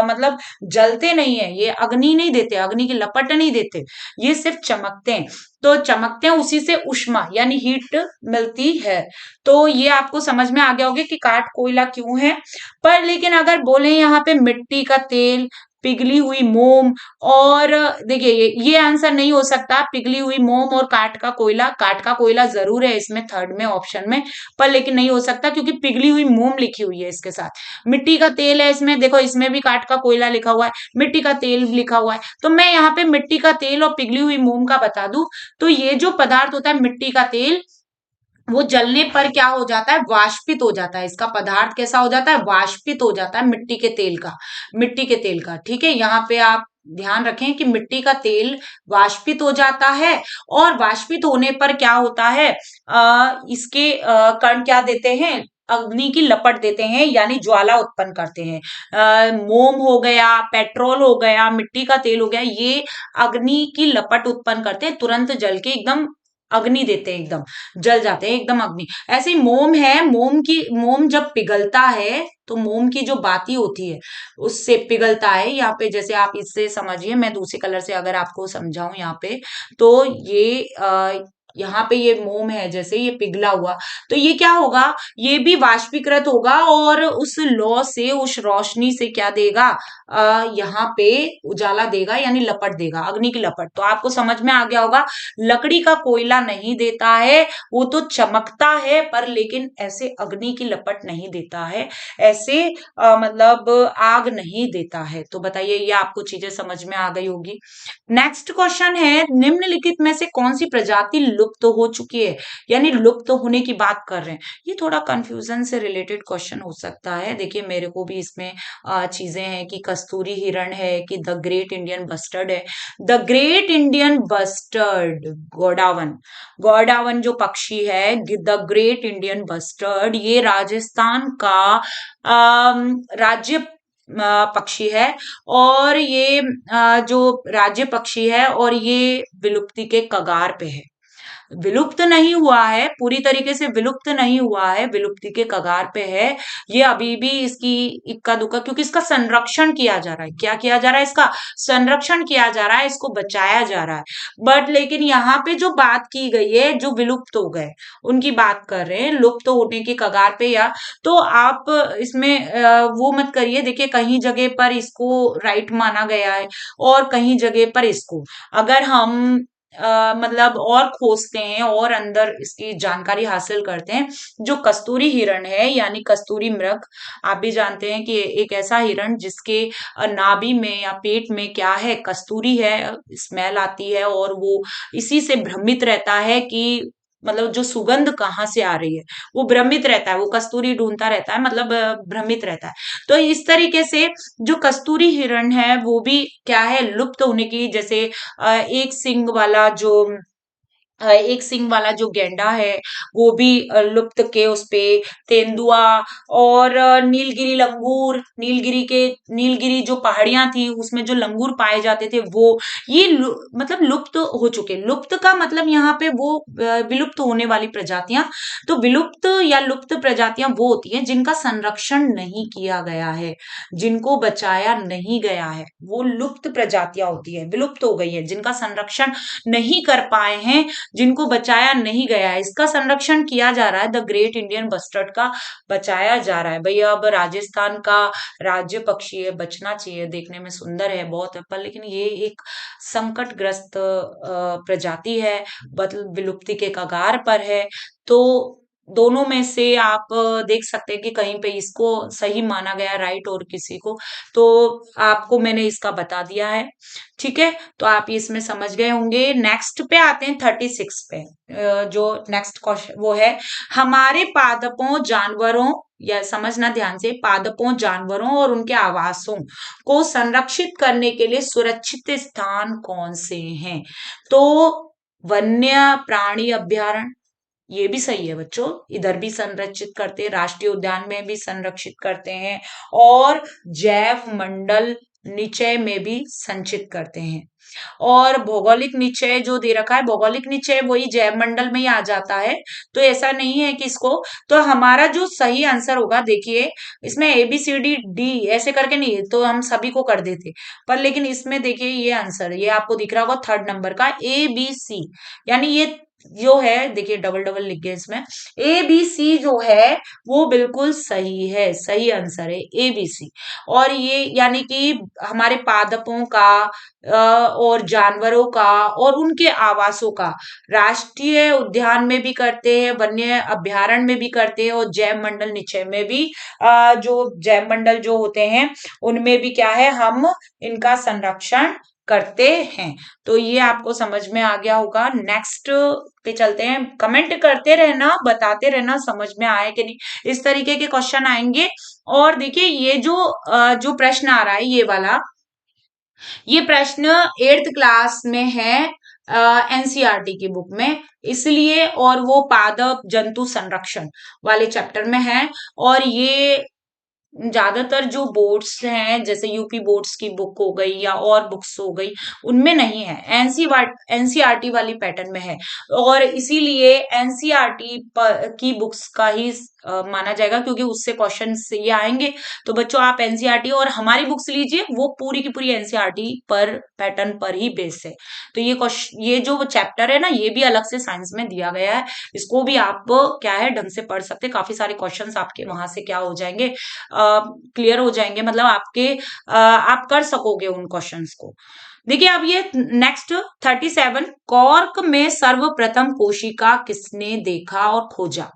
मतलब जलते नहीं है, ये अग्नि नहीं देते, अग्नि की लपट नहीं देते, ये सिर्फ चमकते हैं। तो चमकते हैं, उसी से उष्मा यानी हीट मिलती है। तो ये आपको समझ में आ गया होगा कि काठ कोयला क्यों है। पर लेकिन अगर बोले यहाँ पे मिट्टी का तेल, पिघली हुई मोम, और देखिए ये आंसर नहीं हो सकता। पिघली हुई मोम और काठ का कोयला, काठ का कोयला जरूर है इसमें थर्ड में ऑप्शन में, पर लेकिन नहीं हो सकता क्योंकि पिघली हुई मोम लिखी हुई है इसके साथ। मिट्टी का तेल है इसमें, देखो इसमें भी काठ का कोयला लिखा हुआ है, मिट्टी का तेल लिखा हुआ है। तो मैं यहाँ पे मिट्टी का तेल और पिघली हुई मोम का बता दूं, तो ये जो पदार्थ होता है मिट्टी का तेल, वो जलने पर क्या हो जाता है, वाष्पित हो जाता है। इसका पदार्थ कैसा हो जाता है, वाष्पित हो जाता है मिट्टी के तेल का, मिट्टी के तेल का। ठीक है, यहाँ पे आप ध्यान रखें कि मिट्टी का तेल वाष्पित हो जाता है, और वाष्पित होने पर क्या होता है, इसके कण क्या देते हैं, अग्नि की लपट देते हैं यानी ज्वाला उत्पन्न करते हैं। मोम हो गया, पेट्रोल हो गया, मिट्टी का तेल हो गया, ये अग्नि की लपट उत्पन्न करते हैं, तुरंत जल के एकदम अग्नि देते हैं, एकदम जल जाते हैं, एकदम अग्नि। ऐसे ही मोम है, मोम जब पिघलता है तो मोम की जो बाती होती है उससे पिघलता है। यहाँ पे जैसे आप इससे समझिए, मैं दूसरे कलर से अगर आपको समझाऊं यहाँ पे, तो ये यहाँ पे ये मोम है, जैसे ये पिघला हुआ, तो ये क्या होगा, ये भी वाष्पीकृत होगा और उस लौ से, उस रोशनी से क्या देगा, यहाँ पे उजाला देगा यानी लपट देगा, अग्नि की लपट। तो आपको समझ में आ गया होगा, लकड़ी का कोयला नहीं देता है, वो तो चमकता है पर लेकिन ऐसे अग्नि की लपट नहीं देता है, ऐसे मतलब आग नहीं देता है। तो बताइए, ये आपको चीजें समझ में आ गई होगी। नेक्स्ट क्वेश्चन है, निम्नलिखित में से कौन सी प्रजाति लुप्त हो चुकी है, यानी लुप्त होने की बात कर रहे हैं। ये थोड़ा कंफ्यूजन से रिलेटेड क्वेश्चन हो सकता है। देखिए, मेरे को भी इसमें चीजें हैं कि कस्तूरी हिरण है कि द ग्रेट इंडियन बस्टर्ड है। The great Indian bustard, godown, godown जो पक्षी है, द ग्रेट इंडियन बस्टर्ड, ये राजस्थान का राज्य पक्षी है, और ये जो राज्य पक्षी है और ये विलुप्ति के कगार पे है। विलुप्त नहीं हुआ है, पूरी तरीके से विलुप्त नहीं हुआ है, विलुप्ति के कगार पे है। ये अभी भी इसकी इक्का दुक्का, क्योंकि इसका संरक्षण किया जा रहा है। क्या किया जा रहा है, इसका संरक्षण किया जा रहा है, इसको बचाया जा रहा है। बट लेकिन यहाँ पे जो बात की गई है, जो विलुप्त हो गए उनकी बात कर रहे हैं, लुप्त होने की कगार पे, या तो आप इसमें वो मत करिए। देखिए, कहीं जगह पर इसको राइट माना गया है और कहीं जगह पर इसको, अगर हम मतलब और खोजते हैं और अंदर इसकी जानकारी हासिल करते हैं, जो कस्तूरी हिरण है यानी कस्तूरी मृग, आप भी जानते हैं कि एक ऐसा हिरण जिसके नाभि में या पेट में क्या है, कस्तूरी है, स्मेल आती है, और वो इसी से भ्रमित रहता है कि मतलब जो सुगंध कहाँ से आ रही है, वो भ्रमित रहता है, वो कस्तूरी ढूंढता रहता है, मतलब भ्रमित रहता है। तो इस तरीके से जो कस्तूरी हिरण है वो भी क्या है, लुप्त होने की, जैसे एक सिंग वाला जो एक सिंग वाला जो गैंडा है वो भी लुप्त के उस पे, तेंदुआ, और नीलगिरी लंगूर, नीलगिरी जो पहाड़ियां थी उसमें जो लंगूर पाए जाते थे वो, ये मतलब लुप्त हो चुके। लुप्त का मतलब यहाँ पे वो विलुप्त होने वाली प्रजातियां। तो विलुप्त या लुप्त प्रजातियां वो होती हैं जिनका संरक्षण नहीं किया गया है, जिनको बचाया नहीं गया है, वो लुप्त प्रजातियां होती है, विलुप्त हो गई है, जिनका संरक्षण नहीं कर पाए हैं, जिनको बचाया नहीं गया है। इसका संरक्षण किया जा रहा है, द ग्रेट इंडियन बस्टर्ड का बचाया जा रहा है। भैया, अब राजस्थान का राज्य पक्षी है, बचना चाहिए, देखने में सुंदर है बहुत है, पर लेकिन ये एक संकटग्रस्त प्रजाति है, मतलब विलुप्ति के कगार पर है। तो दोनों में से आप देख सकते हैं कि कहीं पे इसको सही माना गया, राइट, और किसी को, तो आपको मैंने इसका बता दिया है। ठीक है, तो आप इसमें समझ गए होंगे। नेक्स्ट पे आते हैं 36 पे। जो नेक्स्ट क्वेश्चन वो है, हमारे पादपों जानवरों, या समझना ध्यान से, पादपों जानवरों और उनके आवासों को संरक्षित करने के लिए सुरक्षित स्थान कौन से हैं। तो वन्य प्राणी अभ्यारण्य, ये भी सही है बच्चों, इधर भी संरक्षित करते हैं, राष्ट्रीय उद्यान में भी संरक्षित करते हैं, और जैव मंडल निचय में भी संचित करते हैं। और भौगोलिक निचय जो दे रखा है, भौगोलिक निचय वही जैव मंडल में ही आ जाता है, तो ऐसा नहीं है कि इसको, तो हमारा जो सही आंसर होगा, देखिए इसमें ABCD ऐसे करके नहीं है तो हम सभी को कर देते, पर लेकिन इसमें देखिए ये आंसर, ये आपको दिख रहा होगा थर्ड नंबर का ABC, यानी ये जो है, देखिए डबल डबल लिख गए इसमें, ABC जो है वो बिल्कुल सही है, सही आंसर है ABC। और ये यानी कि हमारे पादपों का और जानवरों का और उनके आवासों का राष्ट्रीय उद्यान में भी करते हैं, वन्य अभ्यारण्य में भी करते हैं, और जैव मंडल निचय में भी जो जैव मंडल जो होते हैं उनमें भी क्या है, हम इनका संरक्षण करते हैं। तो ये आपको समझ में आ गया होगा। नेक्स्ट पे चलते हैं, कमेंट करते रहना, बताते रहना समझ में आए कि नहीं, इस तरीके के क्वेश्चन आएंगे। और देखिए ये जो प्रश्न आ रहा है, ये वाला, ये प्रश्न 8th क्लास में है, एनसीईआरटी की बुक में, इसलिए, और वो पादप जंतु संरक्षण वाले चैप्टर में है। और ये ज्यादातर जो बोर्ड्स हैं, जैसे यूपी बोर्ड्स की बुक हो गई या और बुक्स हो गई, उनमें नहीं है, एनसीईआरटी वाली पैटर्न में है। और इसीलिए एनसीईआरटी की बुक्स का ही माना जाएगा, क्योंकि उससे क्वेश्चन ये आएंगे। तो बच्चों, आप एनसीईआरटी और हमारी बुक्स लीजिए, वो पूरी की पूरी एनसीईआरटी पर पैटर्न पर ही बेस है। तो ये जो चैप्टर है ना, ये भी अलग से साइंस में दिया गया है, इसको भी आप क्या है ढंग से पढ़ सकते हैं। काफी सारे क्वेश्चंस आपके वहां से क्या हो जाएंगे, क्लियर हो जाएंगे, मतलब आप कर सकोगे उन क्वेश्चंस को। देखिए अब ये नेक्स्ट 37, कॉर्क में सर्वप्रथम कोशिका किसने देखा और खोजा?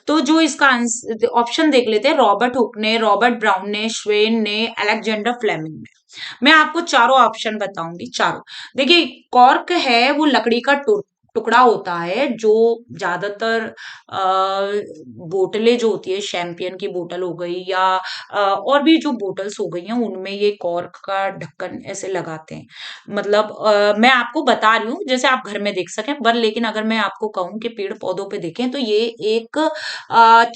तो जो इसका ऑप्शन देख लेते हैं, रॉबर्ट हुक ने, रॉबर्ट ब्राउन ने, श्वेन ने, अलेक्जेंडर फ्लेमिंग ने। मैं आपको चारों ऑप्शन बताऊंगी, चारों। देखिए, कॉर्क है वो लकड़ी का टुकड़ा होता है, जो ज्यादातर बोतलें जो होती है, शैंपियन की बोतल हो गई या और भी जो बोतल्स हो गई हैं, उनमें ये कॉर्क का ढक्कन ऐसे लगाते हैं। मतलब मैं आपको बता रही हूँ जैसे आप घर में देख सकें, पर लेकिन अगर मैं आपको कहूँ कि पेड़ पौधों पे देखें, तो ये एक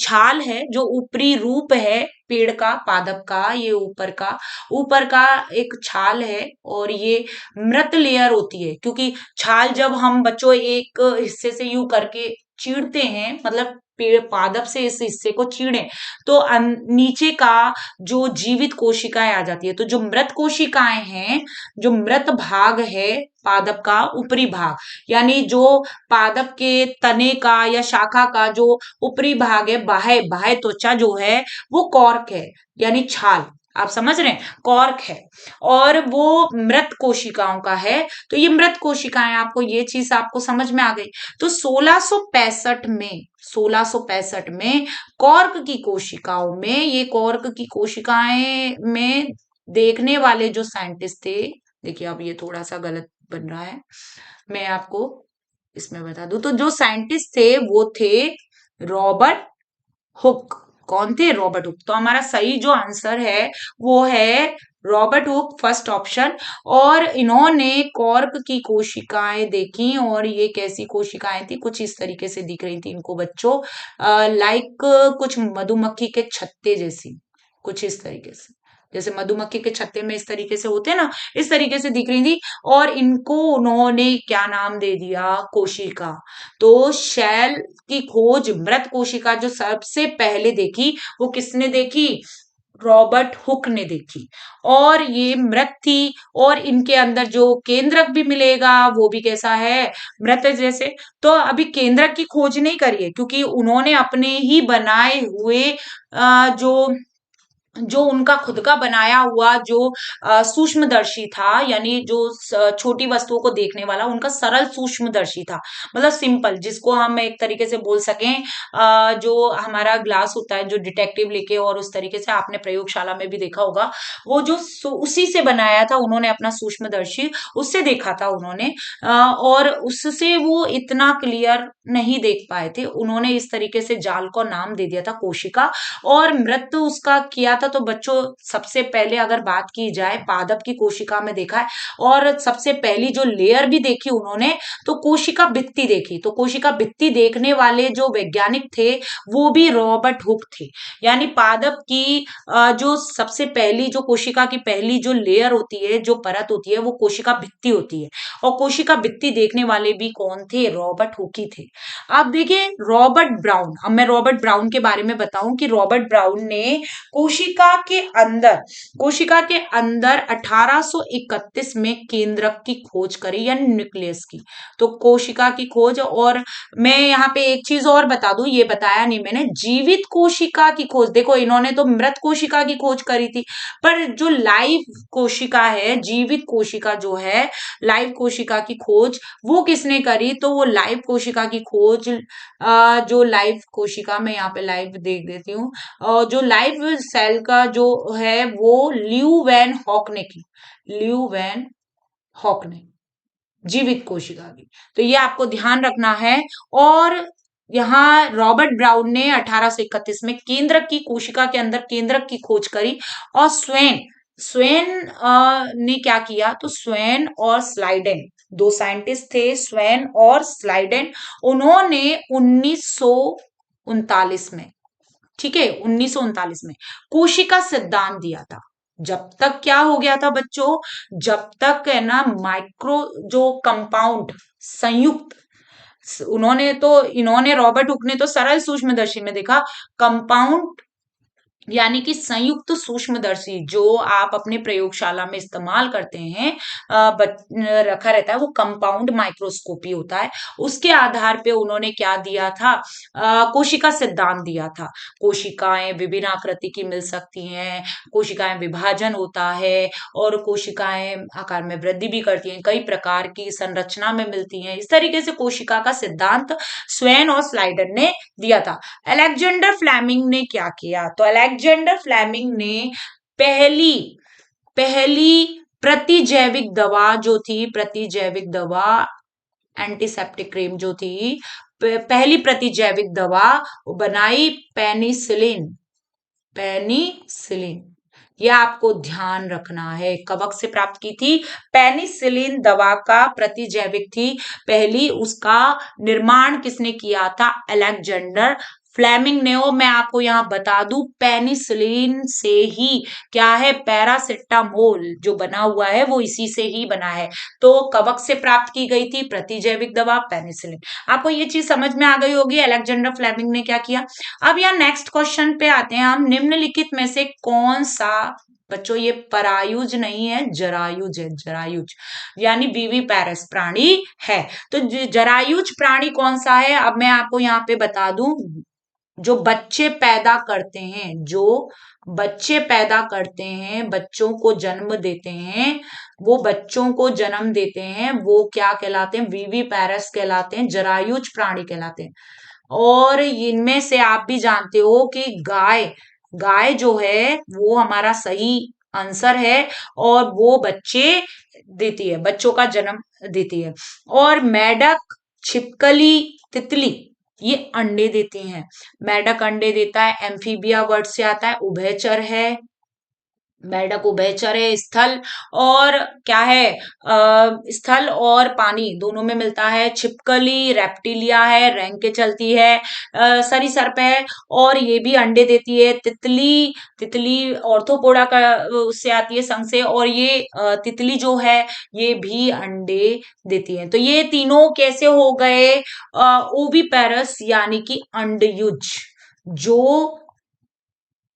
छाल है, जो ऊपरी रूप है पेड़ का, पादप का, ये ऊपर का एक छाल है। और ये मृत लेयर होती है, क्योंकि छाल जब हम बच्चों एक हिस्से से यूं करके चीरते हैं, मतलब पेड़ पादप से इस हिस्से को चीरें, तो नीचे का जो जीवित कोशिकाएं आ जाती है। तो जो मृत कोशिकाएं हैं, जो मृत भाग है पादप का ऊपरी भाग, यानी जो पादप के तने का या शाखा का जो ऊपरी भाग है, बाह्य बाह्य त्वचा जो है, वो कॉर्क है, यानी छाल। आप समझ रहे हैं, कॉर्क है। और वो मृत कोशिकाओं का है। तो ये मृत कोशिकाएं, आपको ये चीज आपको समझ में आ गई। तो 1665 में कॉर्क की कोशिकाओं में, ये कॉर्क की कोशिकाएं में देखने वाले जो साइंटिस्ट थे, देखिए अब ये थोड़ा सा गलत बन रहा है, मैं आपको इसमें बता दूं। तो जो साइंटिस्ट थे वो थे रॉबर्ट हुक। कौन थे? Robert Hooke. तो हमारा सही जो आंसर है वो है रॉबर्ट हुक, फर्स्ट ऑप्शन। और इन्होंने कॉर्क की कोशिकाएं देखी, और ये कैसी कोशिकाएं थी, कुछ इस तरीके से दिख रही थी इनको बच्चों, लाइक कुछ मधुमक्खी के छत्ते जैसी, कुछ इस तरीके से, जैसे मधुमक्खी के छत्ते में इस तरीके से होते हैं ना, इस तरीके से दिख रही थी। और इनको उन्होंने क्या नाम दे दिया? कोशिका। तो शैल की खोज, मृत कोशिका जो सबसे पहले देखी, वो किसने देखी? रॉबर्ट हुक ने देखी। और ये मृत थी, और इनके अंदर जो केंद्रक भी मिलेगा वो भी कैसा है? मृत जैसे। तो अभी केंद्रक की खोज नहीं करी है, क्योंकि उन्होंने अपने ही बनाए हुए जो उनका खुद का बनाया हुआ जो सूक्ष्मदर्शी था, यानी जो छोटी वस्तुओं को देखने वाला, उनका सरल सूक्ष्मदर्शी था, मतलब सिंपल, जिसको हम एक तरीके से बोल सकें, जो हमारा ग्लास होता है जो डिटेक्टिव लेके, और उस तरीके से आपने प्रयोगशाला में भी देखा होगा, वो जो उसी से बनाया था उन्होंने अपना सूक्ष्मदर्शी, उससे देखा था उन्होंने। और उससे वो इतना क्लियर नहीं देख पाए थे, उन्होंने इस तरीके से जाल को नाम दे दिया था कोशिका। और मृत्यु उसका किया था। तो बच्चों, सबसे पहले अगर बात की जाए, पादप की कोशिका में देखा है, और सबसे पहली जो लेयर भी देखी उन्होंने, तो कोशिका भित्ति देखी। तो कोशिका भित्ति देखने वाले जो वैज्ञानिक थे, वो भी रॉबर्ट हुक थे। यानी पादप की जो सबसे पहली, जो कोशिका की पहली जो लेयर होती है, जो परत होती है, वो कोशिका भित्ति होती है। और कोशिका भित्ति देखने वाले भी कौन थे? रॉबर्ट हुक ही थे। अब देखिए रॉबर्ट ब्राउन, अब मैं रॉबर्ट ब्राउन के बारे में बताऊं कि रॉबर्ट ब्राउन ने कोशिका के अंदर 1831 में केंद्रक की खोज करी, यानी न्यूक्लियस की। तो कोशिका की खोज। और मैं यहाँ पे एक चीज और बता दूं, ये बताया नहीं मैंने, जीवित कोशिका की खोज। देखो, इन्होंने तो मृत कोशिका की खोज करी थी, पर जो लाइव कोशिका है, जीवित कोशिका जो है, लाइव कोशिका की खोज वो किसने करी? तो वो लाइव कोशिका की खोज, जो लाइव कोशिका, मैं यहाँ पे लाइव देख देती हूँ, जो लाइव सेल का जो है, वो ल्यू वैन हॉक ने की। ल्यू वैन हॉक ने, जीवित कोशिका की। तो ये आपको ध्यान रखना है। और यहाँ रॉबर्ट ब्राउन ने 1831 में केंद्रक की कोशिका के अंदर केंद्रक की खोज करी। और स्वेन स्वेन ने क्या किया? तो स्वेन और स्लाइडेन, दो साइंटिस्ट थे, स्वेन और स्लाइडेन। उन्होंने 1939 में, ठीक है, 1939 में कोशिका सिद्धांत दिया था। जब तक क्या हो गया था बच्चों, जब तक है ना माइक्रो जो कंपाउंड संयुक्त, इन्होंने रॉबर्ट हुक ने तो सरल सूक्ष्मदर्शी में देखा, कंपाउंड यानी कि संयुक्त सूक्ष्मदर्शी जो आप अपने प्रयोगशाला में इस्तेमाल करते हैं, रखा रहता है, वो कंपाउंड माइक्रोस्कोपी होता है। उसके आधार पे उन्होंने क्या दिया था, कोशिका सिद्धांत दिया था। कोशिकाएं विभिन्न आकृति की मिल सकती हैं, कोशिकाएं विभाजन होता है, और कोशिकाएं आकार में वृद्धि भी करती हैं, कई प्रकार की संरचना में मिलती हैं। इस तरीके से कोशिका का सिद्धांत स्वेन और स्लाइडर ने दिया था। अलेक्जेंडर फ्लेमिंग ने क्या किया, तो अलेक्जेंडर फ्लेमिंग ने पहली पहली प्रतिजैविक दवा जो थी, प्रतिजैविक दवा एंटीसेप्टिक क्रीम जो थी, पहली प्रतिजैविक दवा बनाई पेनिसिलिन। पेनिसिलिन, यह आपको ध्यान रखना है, कवक से प्राप्त की थी। पेनिसिलिन दवा का प्रतिजैविक थी पहली, उसका निर्माण किसने किया था, अलेक्जेंडर फ्लेमिंग ने। और मैं आपको यहां बता दूं, पेनिसिलिन से ही क्या है, पैरासिटामोल जो बना हुआ है वो इसी से ही बना है। तो कवक से प्राप्त की गई थी प्रतिजैविक दवा पेनिसिलिन। आपको ये चीज समझ में आ गई होगी अलेक्जेंडर फ्लेमिंग ने क्या किया। अब यहाँ नेक्स्ट क्वेश्चन पे आते हैं हम, निम्नलिखित में से कौन सा, बच्चों ये परायुज नहीं है, जरायुज है, जरायुज यानी वीवी पैरस प्राणी है। तो जरायुज प्राणी कौन सा है, अब मैं आपको यहाँ पे बता दूं, जो बच्चे पैदा करते हैं, जो बच्चे पैदा करते हैं, बच्चों को जन्म देते हैं, वो बच्चों को जन्म देते हैं, वो क्या कहलाते हैं, वीवी पैरस कहलाते हैं, जरायुज प्राणी कहलाते हैं। और इनमें से आप भी जानते हो कि गाय, गाय जो है वो हमारा सही आंसर है, और वो बच्चे देती है, बच्चों का जन्म देती है। और मेढक, छिपकली, तितली ये अंडे देती हैं। मेढक अंडे देता है, एम्फीबिया वर्ड से आता है, उभयचर है, मेढक उभयचर है, स्थल और क्या है, स्थल और पानी दोनों में मिलता है। छिपकली रेप्टिलिया है, रेंग के चलती है, सरीसृप है, और ये भी अंडे देती है। तितली, तितली ऑर्थोपोडा का उससे आती है, संघ से, और ये तितली जो है ये भी अंडे देती है। तो ये तीनों कैसे हो गए, ओविपेरस यानी कि अंडयुज, जो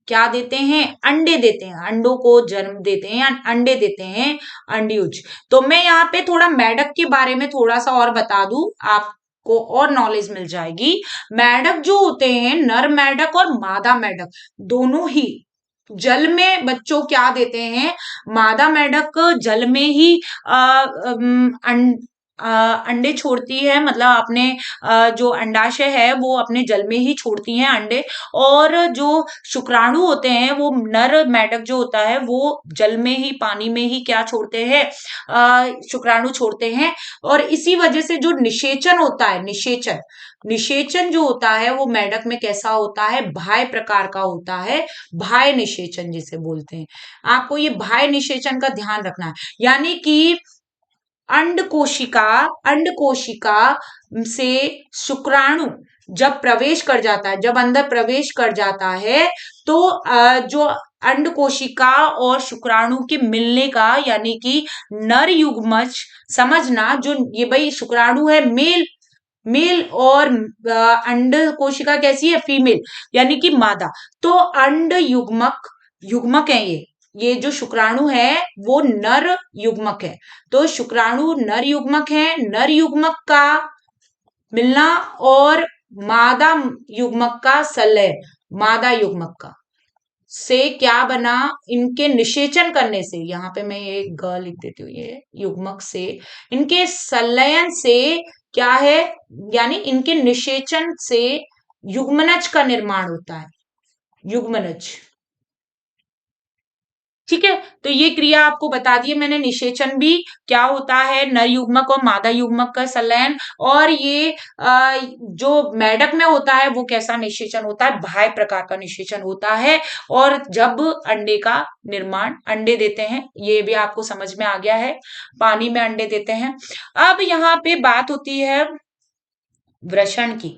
क्या देते हैं, अंडे देते हैं, अंडों को जन्म देते हैं या अंडे देते हैं, अंडयुज। तो मैं यहाँ पे थोड़ा मेढक के बारे में थोड़ा सा और बता दूं, आपको और नॉलेज मिल जाएगी। मेढक जो होते हैं, नर मेढक और मादा मेढक दोनों ही जल में बच्चों क्या देते हैं, मादा मेढक जल में ही अंडे छोड़ती है, मतलब अपने जो अंडाशय है वो अपने जल में ही छोड़ती हैं अंडे। और जो शुक्राणु होते हैं, वो नर मेढक जो होता है वो जल में ही, पानी में ही क्या छोड़ते हैं, शुक्राणु छोड़ते हैं। और इसी वजह से जो निषेचन होता है, निषेचन, निषेचन जो होता है वो मेढक में कैसा होता है, बाह्य प्रकार का होता है, बाह्य निषेचन जिसे बोलते हैं। आपको ये बाह्य निषेचन का ध्यान रखना है, यानी कि अंड कोशिका, अंड कोशिका से शुक्राणु जब प्रवेश कर जाता है, जब अंदर प्रवेश कर जाता है, तो जो अंड कोशिका और शुक्राणु के मिलने का, यानी कि नर युग्मज, समझना, जो ये भाई शुक्राणु है मेल, मेल, और अंड कोशिका कैसी है, फीमेल यानी कि मादा। तो अंड युग्मक, युग्मक है ये जो शुक्राणु है वो नर युग्मक है। तो शुक्राणु नर युग्मक है, नर युग्मक का मिलना और मादा युग्मक का संलय, मादा युग्मक का से क्या बना, इनके निषेचन करने से, यहाँ पे मैं ये ग लिख देती हूँ, ये युग्मक से, इनके संलयन से क्या है, यानी इनके निषेचन से युग्मनज का निर्माण होता है, युग्मनज। ठीक है, तो ये क्रिया आपको बता दी है मैंने। निषेचन भी क्या होता है, नर युग्मक और मादा युग्मक का संलयन। और ये जो मेढक में होता है वो कैसा निषेचन होता है, बाह्य प्रकार का निषेचन होता है। और जब अंडे का निर्माण, अंडे देते हैं, ये भी आपको समझ में आ गया है, पानी में अंडे देते हैं। अब यहाँ पे बात होती है वृषण की।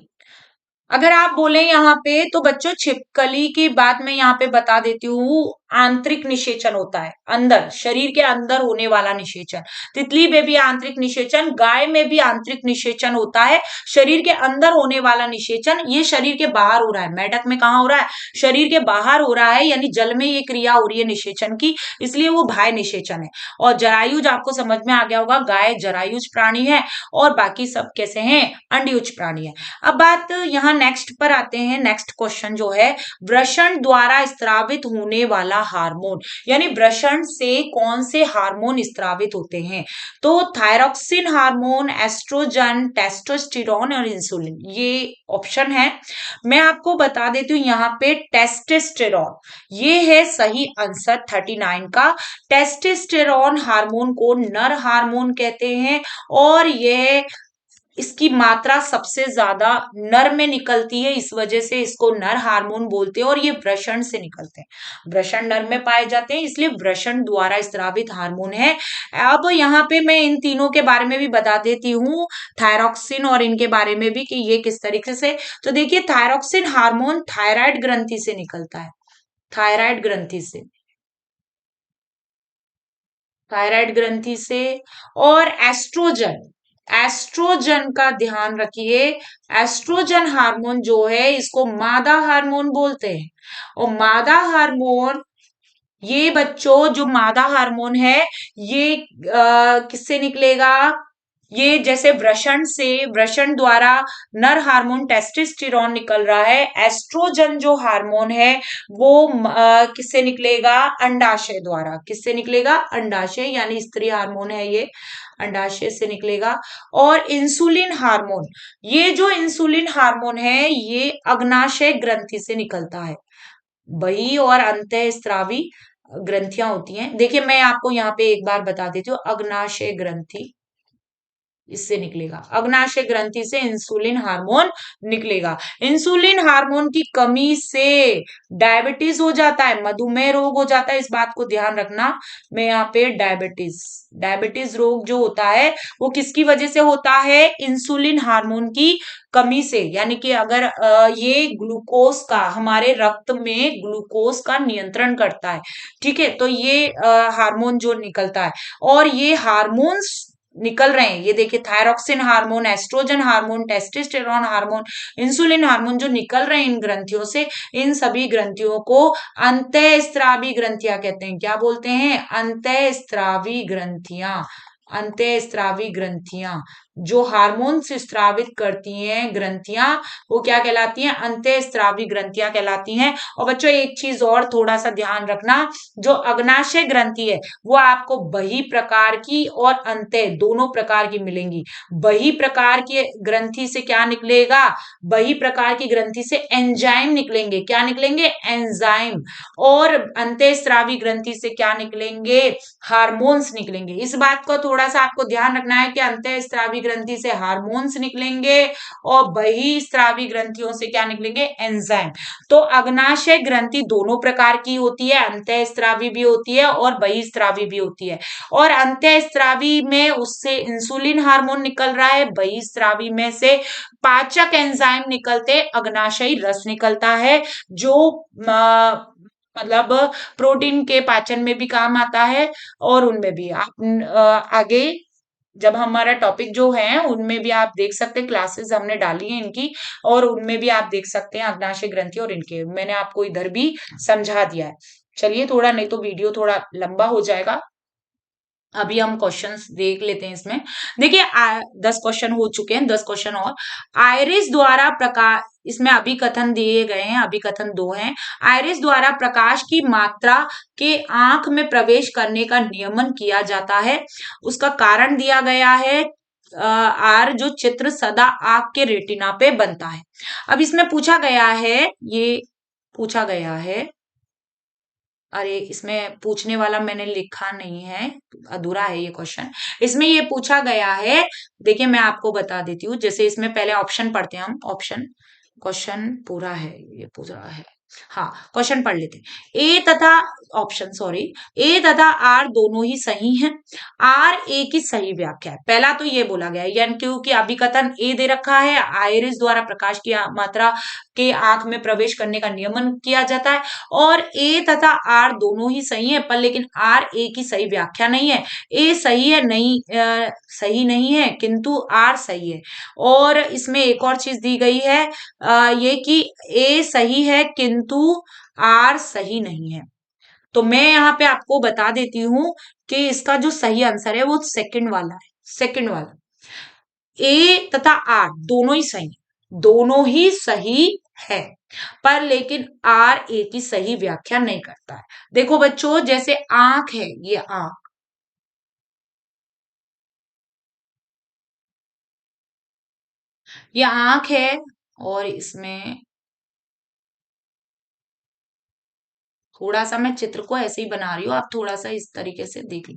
अगर आप बोले यहाँ पे तो बच्चों छिपकली की बात मैं यहाँ पे बता देती हूँ। आंतरिक निषेचन होता है, अंदर, शरीर के अंदर होने वाला निषेचन। तितली में भी आंतरिक निषेचन, गाय में भी आंतरिक निषेचन होता है। शरीर के अंदर होने वाला निषेचन ये शरीर के बाहर हो रहा है। मेढक में कहाँ हो रहा है, शरीर के बाहर हो रहा है, यानी जल में ये क्रिया हो रही है निषेचन की, इसलिए वो बाह्य निषेचन है। और जरायुज आपको समझ में आ गया होगा, गाय जरायुज प्राणी है और बाकी सब कैसे हैं, अंडयुज प्राणी है। अब बात यहाँ नेक्स्ट पर आते हैं। नेक्स्ट क्वेश्चन जो है, वृषण द्वारा स्त्रावित होने वाला हार्मोन, यानी वृषण से कौन से हार्मोन स्त्रावित होते हैं। तो थायरॉक्सिन हार्मोन, एस्ट्रोजन, टेस्टोस्टेरोन और इंसुलिन, ये ऑप्शन है। मैं आपको बता देती हूँ यहाँ पे टेस्टोस्टेरोन ये है सही आंसर 39 का। टेस्टोस्टेरोन हार्मोन को नर हार्मोन कहते हैं और यह इसकी मात्रा सबसे ज्यादा नर में निकलती है, इस वजह से इसको नर हार्मोन बोलते हैं। और ये वृषण से निकलते हैं, वृषण नर में पाए जाते हैं, इसलिए वृषण द्वारा स्रावित हार्मोन है। अब यहाँ पे मैं इन तीनों के बारे में भी बता देती हूँ, थायरॉक्सिन और इनके बारे में भी, कि ये किस तरीके से। तो देखिए, थायरॉक्सिन हार्मोन थायराइड ग्रंथि से निकलता है, थायराइड ग्रंथि से, थायराइड ग्रंथि से। और एस्ट्रोजन, एस्ट्रोजन का ध्यान रखिए, एस्ट्रोजन हार्मोन जो है इसको मादा हार्मोन बोलते हैं। और मादा हार्मोन, ये बच्चों जो मादा हार्मोन है ये किससे निकलेगा, ये जैसे वृषण से, वृषण द्वारा नर हार्मोन टेस्टोस्टेरोन निकल रहा है, एस्ट्रोजन जो हार्मोन है वो किससे निकलेगा, अंडाशय द्वारा। किससे निकलेगा, अंडाशय, यानी स्त्री हार्मोन है ये, अंडाशय से निकलेगा। और इंसुलिन हार्मोन, ये जो इंसुलिन हार्मोन है ये अग्नाशय ग्रंथि से निकलता है। बही और अंतःस्रावी ग्रंथियां होती हैं। देखिए मैं आपको यहाँ पे एक बार बता देती हूँ, अग्नाशय ग्रंथि इससे निकलेगा, अग्नाशय ग्रंथि से इंसुलिन हार्मोन निकलेगा। इंसुलिन हार्मोन की कमी से डायबिटीज हो जाता है, मधुमेह रोग हो जाता है, इस बात को ध्यान रखना। मैं यहाँ पे डायबिटीज, डायबिटीज रोग जो होता है वो किसकी वजह से होता है, इंसुलिन हार्मोन की कमी से। यानी कि अगर ये ग्लूकोज का, हमारे रक्त में ग्लूकोज का नियंत्रण करता है, ठीक है, तो ये हार्मोन जो निकलता है, और ये हार्मोन्स निकल रहे हैं, ये देखिए thyroxine hormone, oestrogen hormone, testosterone hormone, insulin hormone जो निकल रहे हैं इन ग्रंथियों से, इन सभी ग्रंथियों को अंतःस्रावी ग्रंथियां कहते हैं। क्या बोलते हैं, अंतःस्रावी ग्रंथियां, अंतःस्रावी ग्रंथियां जो हार्मोन से स्रावित करती हैं ग्रंथियां, वो क्या कहलाती हैं, अंतःस्रावी ग्रंथियां कहलाती हैं। और बच्चों एक चीज और थोड़ा सा ध्यान रखना, जो अग्नाशय ग्रंथि है वो आपको बही प्रकार की और अंतः दोनों प्रकार की मिलेंगी। बही प्रकार की ग्रंथि से क्या निकलेगा, बही प्रकार की ग्रंथि से एंजाइम निकलेंगे। क्या निकलेंगे, एंजाइम। और अंतःस्रावी ग्रंथि से क्या निकलेंगे, हार्मोन्स निकलेंगे। इस बात को थोड़ा सा आपको ध्यान रखना है कि अंतःस्रावी ग्रंथि से हार्मोन्स निकलेंगे और बहिस्रावी ग्रंथियों से क्या निकलेंगे, एंजाइम। तो अग्नाशय ग्रंथि दोनों प्रकार की होती है, अंतःस्रावी भी होती है और बहिस्रावी भी होती है। और अंतःस्रावी में उससे इंसुलिन हार्मोन निकल रहा है, बहिस्रावी में से पाचक एंजाइम निकलते, अग्नाशयी रस निकलता है, जो मतलब प्रोटीन के पाचन में भी काम आता है। और उनमें भी आप आगे जब हमारा टॉपिक जो है उनमें भी आप देख सकते हैं, क्लासेस हमने डाली है इनकी, और उनमें भी आप देख सकते हैं अग्नाशय ग्रंथि, और इनके मैंने आपको इधर भी समझा दिया है। चलिए थोड़ा, नहीं तो वीडियो थोड़ा लंबा हो जाएगा। अभी हम क्वेश्चंस देख लेते हैं इसमें। देखिए 10 क्वेश्चन हो चुके हैं, 10 क्वेश्चन और। आयरिस द्वारा प्रकाश, इसमें अभिकथन दिए गए हैं, अभिकथन 2 हैं। आयरिस द्वारा प्रकाश की मात्रा के आंख में प्रवेश करने का नियमन किया जाता है। उसका कारण दिया गया है आर, जो चित्र सदा आंख के रेटिना पे बनता है। अब इसमें पूछा गया है, ये पूछा गया है अरे इसमें पूछने वाला मैंने लिखा नहीं है, अधूरा है ये क्वेश्चन। इसमें ये पूछा गया है, देखिए मैं आपको बता देती हूँ। जैसे इसमें पहले ऑप्शन पढ़ते हैं हम, ऑप्शन, क्वेश्चन पूरा है, ये पूरा है। हाँ, क्वेश्चन पढ़ लेते हैं। ए तथा ऑप्शन, सॉरी, ए तथा आर दोनों ही सही हैं। आर ए की सही व्याख्या है। पहला तो ये बोला गया है, यानी क्योंकि अभिकथन ए दे रखा है, आइरिस द्वारा प्रकाश की मात्रा के आंख में प्रवेश करने का नियमन किया जाता है, और ए तथा आर दोनों ही सही है, पर लेकिन आर ए की सही व्याख्या नहीं है। ए सही है, नहीं सही नहीं है, किंतु आर सही है। और इसमें एक और चीज दी गई है, ये कि ए सही है किंतु आर सही नहीं है। तो मैं यहाँ पे आपको बता देती हूँ कि इसका जो सही आंसर है वो सेकंड वाला है, सेकंड वाला। ए तथा आर दोनों ही सही, दोनों ही सही है, पर लेकिन आर ए की सही व्याख्या नहीं करता है। देखो बच्चों, जैसे आंख है, ये आंख, ये आंख है, और इसमें थोड़ा सा मैं चित्र को ऐसे ही बना रही हूँ, आप थोड़ा सा इस तरीके से देख लो।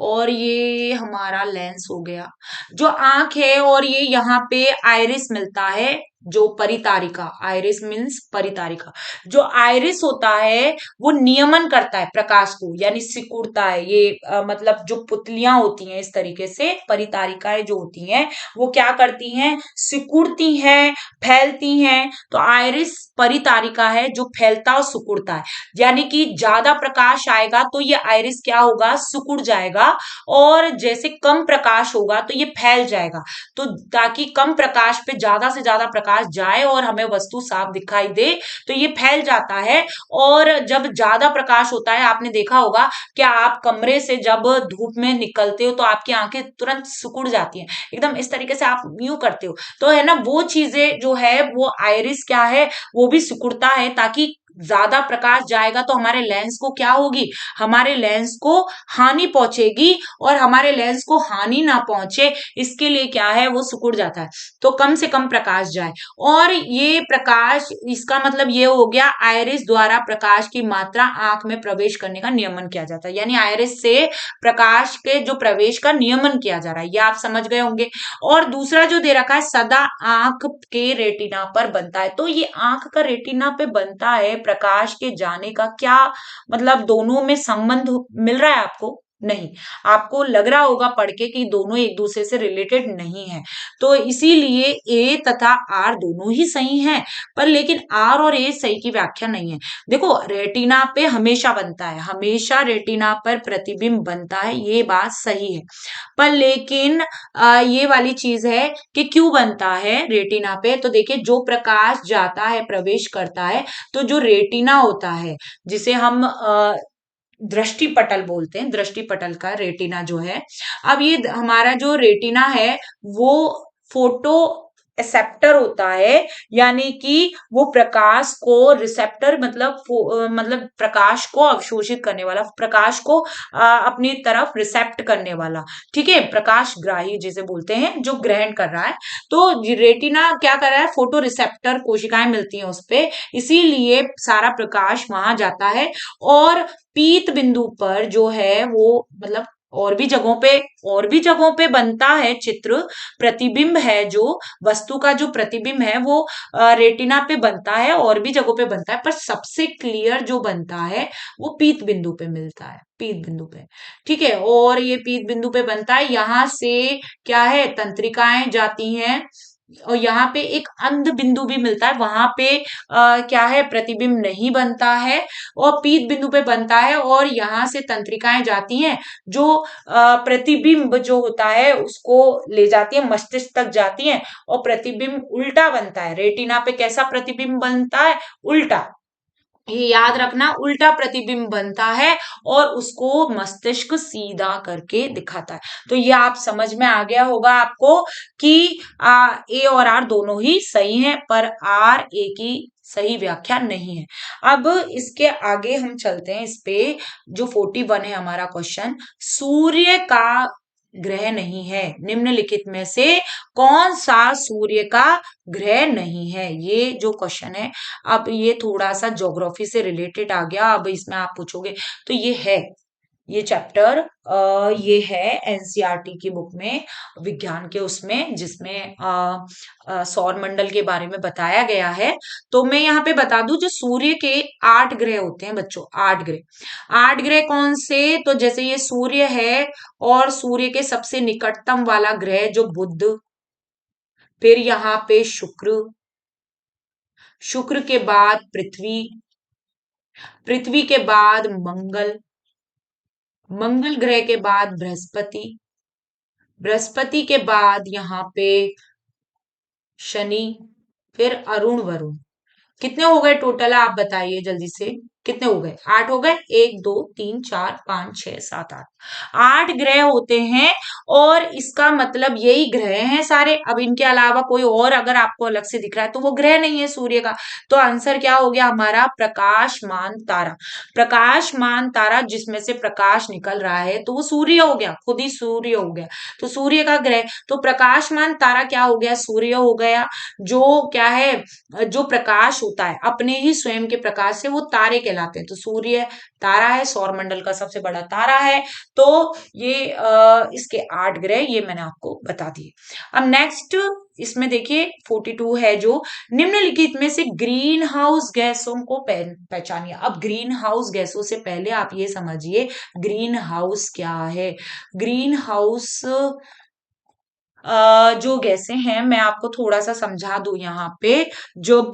और ये हमारा लेंस हो गया, जो आंख है, और ये यहाँ पे आइरिस मिलता है, जो परितारिका, आइरिस मीन्स परितारिका। जो आइरिस होता है वो नियमन करता है प्रकाश को, यानी सिकुड़ता है। ये मतलब जो पुतलियां होती हैं इस तरीके से, परितारिकाएं जो होती हैं वो क्या करती हैं, सिकुड़ती हैं, फैलती हैं। तो आइरिस परितारिका है जो फैलता और सिकुड़ता है, यानी कि ज्यादा प्रकाश आएगा तो ये आइरिस क्या होगा, सिकुड़ जाएगा, और जैसे कम प्रकाश होगा तो ये फैल जाएगा। तो ताकि कम प्रकाश पे ज्यादा से ज्यादा प्रकाश जाए और हमें वस्तु साफ दिखाई दे, तो ये फैल जाता है। और जब ज्यादा प्रकाश होता है, आपने देखा होगा कि आप कमरे से जब धूप में निकलते हो तो आपकी आंखें तुरंत सिकुड़ जाती हैं, एकदम इस तरीके से आप यूं करते हो, तो है ना, वो चीजें जो है वो आइरिस क्या है, वो भी सिकुड़ता है, ताकि ज्यादा प्रकाश जाएगा तो हमारे लेंस को क्या होगी, हमारे लेंस को हानि पहुंचेगी, और हमारे लेंस को हानि ना पहुंचे इसके लिए क्या है, वो सिकुड़ जाता है। तो कम से कम प्रकाश जाए, और ये प्रकाश, इसका मतलब ये हो गया, आइरिस द्वारा प्रकाश की मात्रा आंख में प्रवेश करने का नियमन किया जाता है, यानी आइरिस से प्रकाश के जो प्रवेश का नियमन किया जा रहा है, ये आप समझ गए होंगे। और दूसरा जो दे रखा है, सदा आंख के रेटिना पर बनता है, तो ये आंख का रेटिना पे बनता है, प्रकाश के जाने का क्या मतलब, दोनों में संबंध मिल रहा है आपको, नहीं, आपको लग रहा होगा पढ़ के कि दोनों एक दूसरे से रिलेटेड नहीं है। तो इसीलिए ए तथा आर दोनों ही सही हैं, पर लेकिन आर और ए सही की व्याख्या नहीं है। देखो, रेटिना पे हमेशा बनता है, हमेशा रेटिना पर प्रतिबिंब बनता है, ये बात सही है, पर लेकिन ये वाली चीज है कि क्यों बनता है रेटिना पे। तो देखिए, जो प्रकाश जाता है, प्रवेश करता है, तो जो रेटिना होता है, जिसे हम दृष्टि पटल बोलते हैं, दृष्टि पटल का रेटिना जो है, अब ये हमारा जो रेटिना है वो फोटो एक्सेप्टर होता है, यानी कि वो प्रकाश को रिसेप्टर, मतलब प्रकाश को अवशोषित करने वाला, प्रकाश को अपनी तरफ रिसेप्ट करने वाला, ठीक है, प्रकाश ग्राही जिसे बोलते हैं, जो ग्रहण कर रहा है। तो रेटिना क्या कर रहा है, फोटो रिसेप्टर कोशिकाएं मिलती हैं उस पे, इसीलिए सारा प्रकाश वहां जाता है। और पीत बिंदु पर जो है वो, मतलब और भी जगहों पे बनता है चित्र, प्रतिबिंब है, जो वस्तु का जो प्रतिबिंब है वो रेटिना पे बनता है, और भी जगहों पे बनता है, पर सबसे क्लियर जो बनता है वो पीत बिंदु पे मिलता है, पीत बिंदु पे, ठीक है। और ये पीत बिंदु पे बनता है, यहां से क्या है, तंत्रिकाएं जाती हैं, और यहाँ पे एक अंध बिंदु भी मिलता है, वहां पे क्या है, प्रतिबिंब नहीं बनता है, और पीत बिंदु पे बनता है, और यहाँ से तंत्रिकाएं जाती हैं, जो प्रतिबिंब जो होता है उसको ले जाती है, मस्तिष्क तक जाती हैं, और प्रतिबिंब उल्टा बनता है। रेटिना पे कैसा प्रतिबिंब बनता है, उल्टा, ये याद रखना, उल्टा प्रतिबिंब बनता है, और उसको मस्तिष्क सीधा करके दिखाता है। तो ये आप समझ में आ गया होगा आपको कि ए और आर दोनों ही सही हैं, पर आर ए की सही व्याख्या नहीं है। अब इसके आगे हम चलते हैं, इस पे जो 41 है हमारा क्वेश्चन, सूर्य का ग्रह नहीं है? निम्नलिखित में से कौन सा सूर्य का ग्रह नहीं है? ये जो क्वेश्चन है, अब ये थोड़ा सा ज्योग्राफी से रिलेटेड आ गया। अब इसमें आप पूछोगे तो ये है, ये चैप्टर ये है एनसीईआरटी की बुक में, विज्ञान के उसमें, जिसमें सौर मंडल के बारे में बताया गया है। तो मैं यहाँ पे बता दूं, जो सूर्य के 8 ग्रह होते हैं बच्चों, 8 ग्रह। 8 ग्रह कौन से? तो जैसे ये सूर्य है, और सूर्य के सबसे निकटतम वाला ग्रह जो बुध, फिर यहाँ पे शुक्र, शुक्र के बाद पृथ्वी, पृथ्वी के बाद मंगल, मंगल ग्रह के बाद बृहस्पति, बृहस्पति के बाद यहाँ पे शनि, फिर अरुण वरुण। कितने हो गए टोटल, आप बताइए जल्दी से, कितने हो गए? 8 हो गए। 1 2 3 4 5 6 7 8, 8 ग्रह होते हैं। और इसका मतलब यही ग्रह हैं सारे। अब इनके अलावा कोई और अगर आपको अलग से दिख रहा है तो वो ग्रह नहीं है सूर्य का। तो आंसर क्या हो गया हमारा? प्रकाशमान तारा। प्रकाशमान तारा जिसमें से प्रकाश निकल रहा है तो वो सूर्य हो गया, खुद ही सूर्य हो गया। तो सूर्य का ग्रह, तो प्रकाशमान तारा क्या हो गया? सूर्य हो गया। जो क्या है, जो प्रकाश होता है अपने ही स्वयं के प्रकाश से, वो तारे कहलाते हैं। तो सूर्य तारा है, सौर मंडल का सबसे बड़ा तारा है। तो ये इसके 8 ग्रह ये मैंने आपको बता दिए। अब नेक्स्ट इसमें देखिए 42 है, जो निम्नलिखित में से ग्रीन हाउस गैसों को पहचानिए। अब ग्रीन हाउस गैसों से पहले आप ये समझिए ग्रीन हाउस क्या है। ग्रीन हाउस जो गैसें हैं, मैं आपको थोड़ा सा समझा दूं यहाँ पे। जब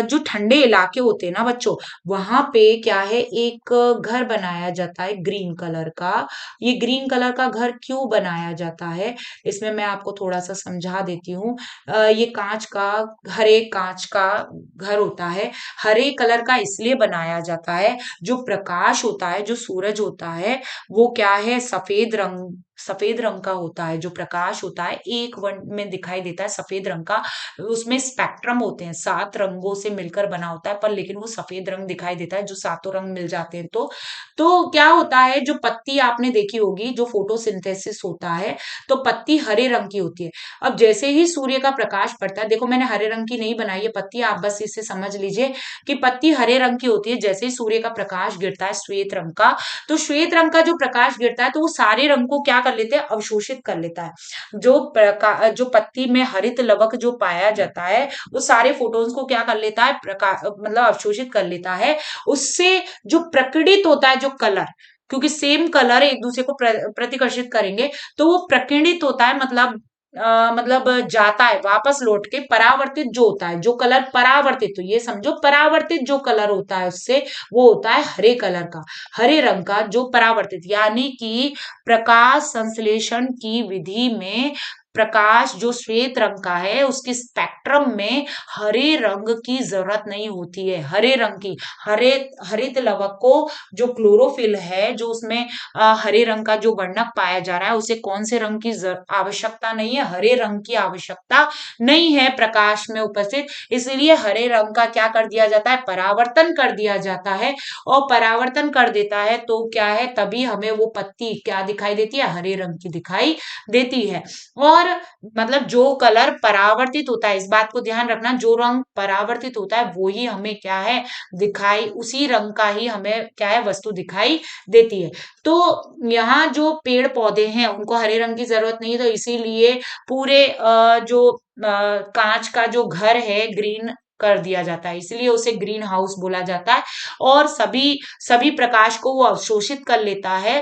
जो ठंडे इलाके होते हैं ना बच्चों, वहां पे क्या है, एक घर बनाया जाता है ग्रीन कलर का। ये ग्रीन कलर का घर क्यों बनाया जाता है, इसमें मैं आपको थोड़ा सा समझा देती हूँ। ये कांच का, हरे कांच का घर होता है। हरे कलर का इसलिए बनाया जाता है, जो प्रकाश होता है, जो सूरज होता है, वो क्या है, सफेद रंग का होता है। जो प्रकाश होता है एक वन में दिखाई देता है सफेद रंग का। उसमें स्पेक्ट्रम होते हैं, 7 रंगों से मिलकर बना होता है, पर लेकिन वो सफेद रंग दिखाई देता है, जो सातों रंग मिल जाते हैं। तो क्या होता है, जो पत्ती आपने देखी होगी, जो फोटोसिंथेसिस होता है, तो पत्ती हरे रंग की होती है। अब जैसे ही सूर्य का प्रकाश पड़ता है, देखो मैंने हरे रंग की नहीं बनाई है पत्ती, आप बस इसे समझ लीजिए कि पत्ती हरे रंग की होती है। जैसे ही सूर्य का प्रकाश गिरता है श्वेत रंग का, तो श्वेत रंग का जो प्रकाश गिरता है तो वो सारे रंग को क्या कर लेते हैं, अवशोषित कर लेता है। जो पत्ती में हरित लवक जो पाया जाता है, वो सारे फोटोन्स को क्या कर लेता है, प्रकाश मतलब अवशोषित कर लेता है। उससे जो प्रकटित होता है, जो कलर, क्योंकि सेम कलर एक दूसरे को प्रतिकर्षित करेंगे, तो वो प्रकीर्णित होता है, मतलब जाता है वापस लौट के। परावर्तित जो होता है, जो कलर परावर्तित, तो ये समझो परावर्तित जो कलर होता है उससे, वो होता है हरे कलर का, हरे रंग का जो परावर्तित। यानी कि प्रकाश संश्लेषण की विधि में प्रकाश जो श्वेत रंग का है, उसके स्पेक्ट्रम में हरे रंग की जरूरत नहीं होती है। हरे रंग की, हरित लवक को, जो क्लोरोफिल है, जो उसमें हरे रंग का जो वर्णक पाया जा रहा है, उसे कौन से रंग की आवश्यकता नहीं है, हरे रंग की आवश्यकता नहीं है प्रकाश में उपस्थित। इसलिए हरे रंग का क्या कर दिया जाता है, परावर्तन कर दिया जाता है। और परावर्तन कर देता है तो क्या है, तभी हमें वो पत्ती क्या दिखाई देती है, हरे रंग की दिखाई देती है। और मतलब जो कलर परावर्तित होता है, इस बात को ध्यान रखना, जो रंग परावर्तित होता है वो ही हमें क्या है, दिखाई, उसी रंग का ही हमें क्या है, वस्तु दिखाई देती है। तो यहाँ जो पेड़ पौधे हैं उनको हरे रंग की जरूरत नहीं है, तो इसीलिए पूरे जो कांच का जो घर है ग्रीन कर दिया जाता है, इसलिए उसे ग्रीन हाउस बोला जाता है। और सभी सभी प्रकाश को वो अवशोषित कर लेता है,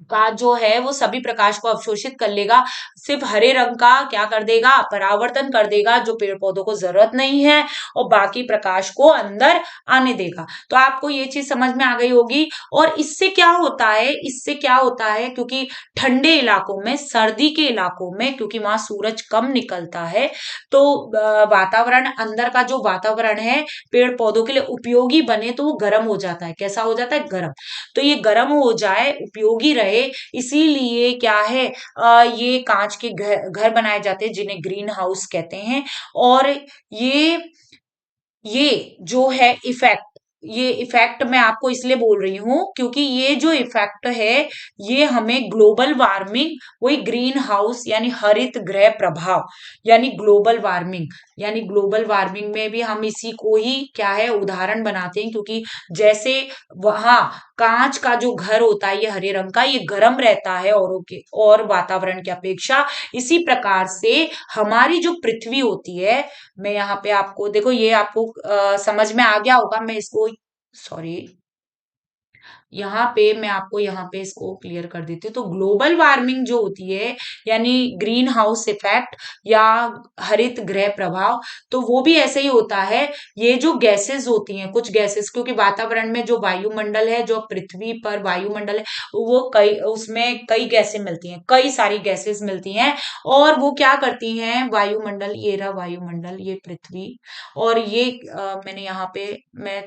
का जो है वो सभी प्रकाश को अवशोषित कर लेगा। सिर्फ हरे रंग का क्या कर देगा, परावर्तन कर देगा, जो पेड़ पौधों को जरूरत नहीं है, और बाकी प्रकाश को अंदर आने देगा। तो आपको ये चीज समझ में आ गई होगी। और इससे क्या होता है, इससे क्या होता है, क्योंकि ठंडे इलाकों में, सर्दी के इलाकों में, क्योंकि वहां सूरज कम निकलता है, तो वातावरण, अंदर का जो वातावरण है पेड़ पौधों के लिए उपयोगी बने, तो वो गर्म हो जाता है। कैसा हो जाता है, गर्म। तो ये गर्म हो जाए, उपयोगी रहे, इसीलिए क्या है, ये कांच के घर बनाए जाते हैं, जिन्हें ग्रीन हाउस कहते हैं। और ये जो है इफेक्ट, ये इफेक्ट मैं आपको इसलिए बोल रही हूँ क्योंकि ये जो इफेक्ट है ये हमें ग्लोबल वार्मिंग, वही ग्रीन हाउस यानी हरित गृह प्रभाव, यानी ग्लोबल वार्मिंग, यानी ग्लोबल वार्मिंग में भी हम इसी को ही क्या है उदाहरण बनाते हैं, क्योंकि जैसे वहां कांच का जो घर होता है ये हरे रंग का, ये गर्म रहता है औरों के और वातावरण की अपेक्षा, इसी प्रकार से हमारी जो पृथ्वी होती है, मैं यहाँ पे आपको देखो, ये आपको समझ में आ गया होगा, मैं इसको सॉरी यहाँ पे मैं आपको यहाँ पे इसको क्लियर कर देती हूँ। तो ग्लोबल वार्मिंग जो होती है यानी ग्रीन हाउस इफेक्ट या हरित गृह प्रभाव, तो वो भी ऐसे ही होता है। ये जो गैसेस होती हैं, कुछ गैसेस, क्योंकि वातावरण में जो वायुमंडल है, जो पृथ्वी पर वायुमंडल है, वो कई उसमें कई गैसें मिलती हैं, कई सारी गैसेस मिलती हैं। और वो क्या करती हैं, वायुमंडल, ये रहा वायुमंडल, ये पृथ्वी, और ये मैंने यहाँ पे मैं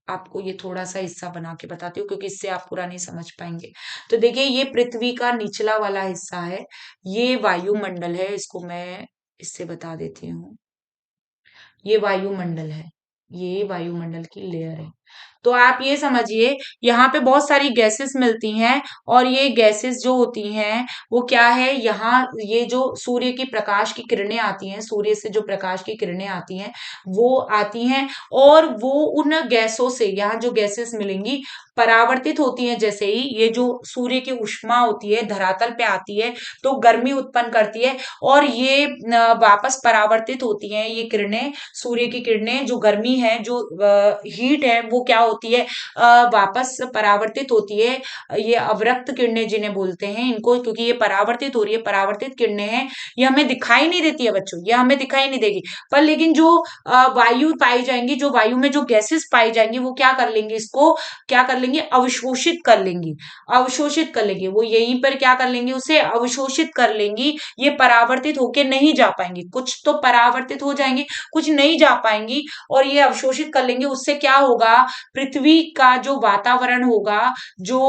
आपको ये थोड़ा सा हिस्सा बना के बताती हूँ क्योंकि इससे आप पूरा नहीं समझ पाएंगे। तो देखिए, ये पृथ्वी का निचला वाला हिस्सा है, ये वायुमंडल है, इसको मैं इससे बता देती हूँ। ये वायुमंडल है, ये वायुमंडल की लेयर है। तो आप ये समझिए, यहाँ पे बहुत सारी गैसेस मिलती हैं, और ये गैसेस जो होती हैं वो क्या है, यहाँ ये जो सूर्य की प्रकाश की किरणें आती हैं, सूर्य से जो प्रकाश की किरणें आती हैं वो आती हैं, और वो उन गैसों से, यहाँ जो गैसेस मिलेंगी परावर्तित होती हैं, जैसे ही ये जो सूर्य की ऊष्मा होती है धरातल पे आती है तो गर्मी उत्पन्न करती है, और ये वापस परावर्तित होती हैं, ये किरणें, सूर्य की किरणें, जो गर्मी है, जो हीट है, वो क्या होती है, वापस परावर्तित होती है। ये अवरक्त किरणें जिन्हें बोलते हैं इनको, क्योंकि ये परावर्तित हो रही है, परावर्तित किरणें हैं, ये हमें दिखाई नहीं देती है बच्चों, ये हमें दिखाई नहीं देगी, पर लेकिन जो वायु पाई जाएंगी, जो वायु में जो गैसेस पाई जाएंगी, वो क्या कर लेंगी, इसको क्या कर लेंगे, अवशोषित कर लेंगी, अवशोषित कर लेंगे, वो यहीं पर क्या कर लेंगी, उसे अवशोषित कर लेंगी। ये परावर्तित होके नहीं जा पाएंगी, कुछ तो परावर्तित हो जाएंगी, कुछ नहीं जा पाएंगी, और ये अवशोषित कर लेंगे। उससे क्या होगा, पृथ्वी का जो वातावरण होगा, जो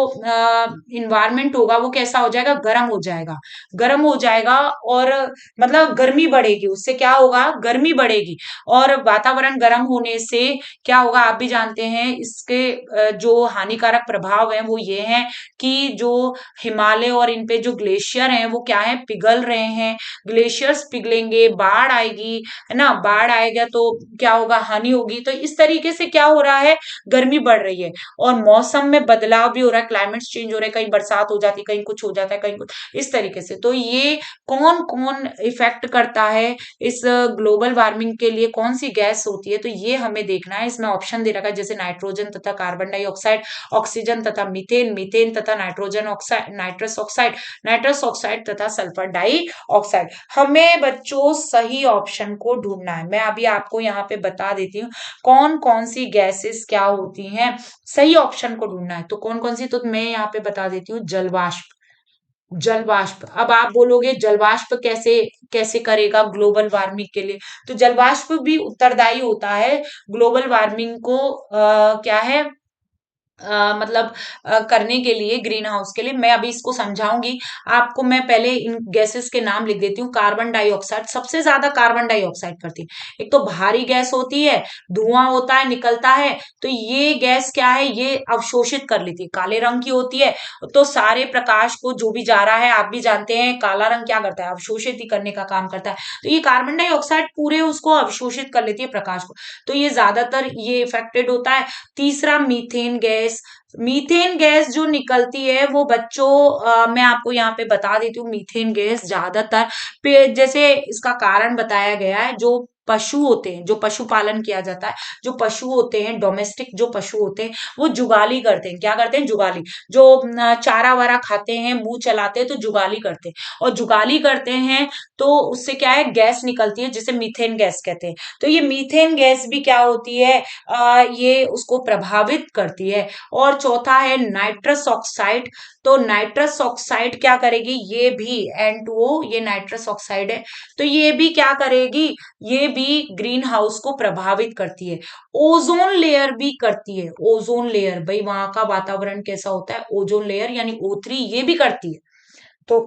इन्वायरमेंट होगा, वो कैसा हो जाएगा, गर्म हो जाएगा, गर्म हो जाएगा, और मतलब गर्मी बढ़ेगी, उससे क्या होगा, गर्मी बढ़ेगी, और वातावरण गर्म होने से क्या होगा, आप भी जानते हैं इसके जो हानिकारक प्रभाव है वो ये है कि जो हिमालय और इन पे जो ग्लेशियर हैं वो क्या है, पिघल रहे हैं, ग्लेशियर्स पिघलेंगे, बाढ़ आएगी, है ना, बाढ़ आएगा तो क्या होगा, हानि होगी। तो इस तरीके से क्या हो रहा है, गर्मी बढ़ रही है, और मौसम में बदलाव भी हो रहा है, क्लाइमेट चेंज हो रहा है, कहीं बरसात हो जाती है, कहीं कुछ हो जाता है, कहीं कुछ, इस तरीके से। तो ये कौन कौन इफेक्ट करता है इस ग्लोबल वार्मिंग के लिए, कौन सी गैस होती है, तो ये हमें देखना है। इसमें ऑप्शन दे रखा है, जैसे नाइट्रोजन तथा कार्बन डाइऑक्साइड, ऑक्सीजन तथा मीथेन, मीथेन तथा nitrogen oxide, nitrous oxide, nitrous oxide तथा सल्फर डाई ऑक्साइड। हमें बच्चों सही ऑप्शन को ढूंढना है। मैं अभी आपको यहाँ पे बता देती हूँ कौन कौन सी गैसेस क्या होती हैं, सही ऑप्शन को ढूंढना है। तो कौन कौन सी, तो मैं यहाँ पे बता देती हूँ, जलवाष्प, जलवाष्प। अब आप बोलोगे जलवाष्प कैसे कैसे करेगा ग्लोबल वार्मिंग के लिए, तो जलवाष्प भी उत्तरदायी होता है ग्लोबल वार्मिंग को क्या है, मतलब करने के लिए, ग्रीन हाउस के लिए। मैं अभी इसको समझाऊंगी आपको। मैं पहले इन गैसेस के नाम लिख देती हूँ। कार्बन डाइऑक्साइड, सबसे ज्यादा कार्बन डाइऑक्साइड करती है। एक तो भारी गैस होती है, धुआं होता है, निकलता है, तो ये गैस क्या है, ये अवशोषित कर लेती है, काले रंग की होती है। तो सारे प्रकाश को जो भी जा रहा है, आप भी जानते हैं काला रंग क्या करता है, अवशोषित ही करने का काम करता है। तो ये कार्बन डाइऑक्साइड पूरे उसको अवशोषित कर लेती है, प्रकाश को, तो ये ज्यादातर ये इफेक्टेड होता है। तीसरा मीथेन गैस, मीथेन गैस जो निकलती है वो बच्चों, मैं आपको यहाँ पे बता देती हूँ, मीथेन गैस ज्यादातर जैसे इसका कारण बताया गया है, जो पशु होते हैं, जो पशुपालन किया जाता है, जो पशु होते हैं, डोमेस्टिक जो पशु होते हैं, वो जुगाली करते हैं। क्या करते हैं, जुगाली, जो चारा वारा खाते हैं, मुंह चलाते हैं, तो जुगाली करते हैं, और जुगाली करते हैं तो उससे क्या है, गैस निकलती है जिसे मीथेन गैस कहते हैं। तो ये मीथेन गैस भी क्या होती है, ये उसको प्रभावित करती है। और चौथा है नाइट्रस ऑक्साइड। तो नाइट्रस ऑक्साइड क्या करेगी, ये भी N2O, ये नाइट्रस ऑक्साइड है, तो ये भी क्या करेगी, ये भी ग्रीन हाउस को प्रभावित करती है। ओजोन लेयर भी करती है, ओजोन लेयर, भाई वहां का वातावरण कैसा होता है, ओजोन लेयर यानी O3, ये भी करती है। तो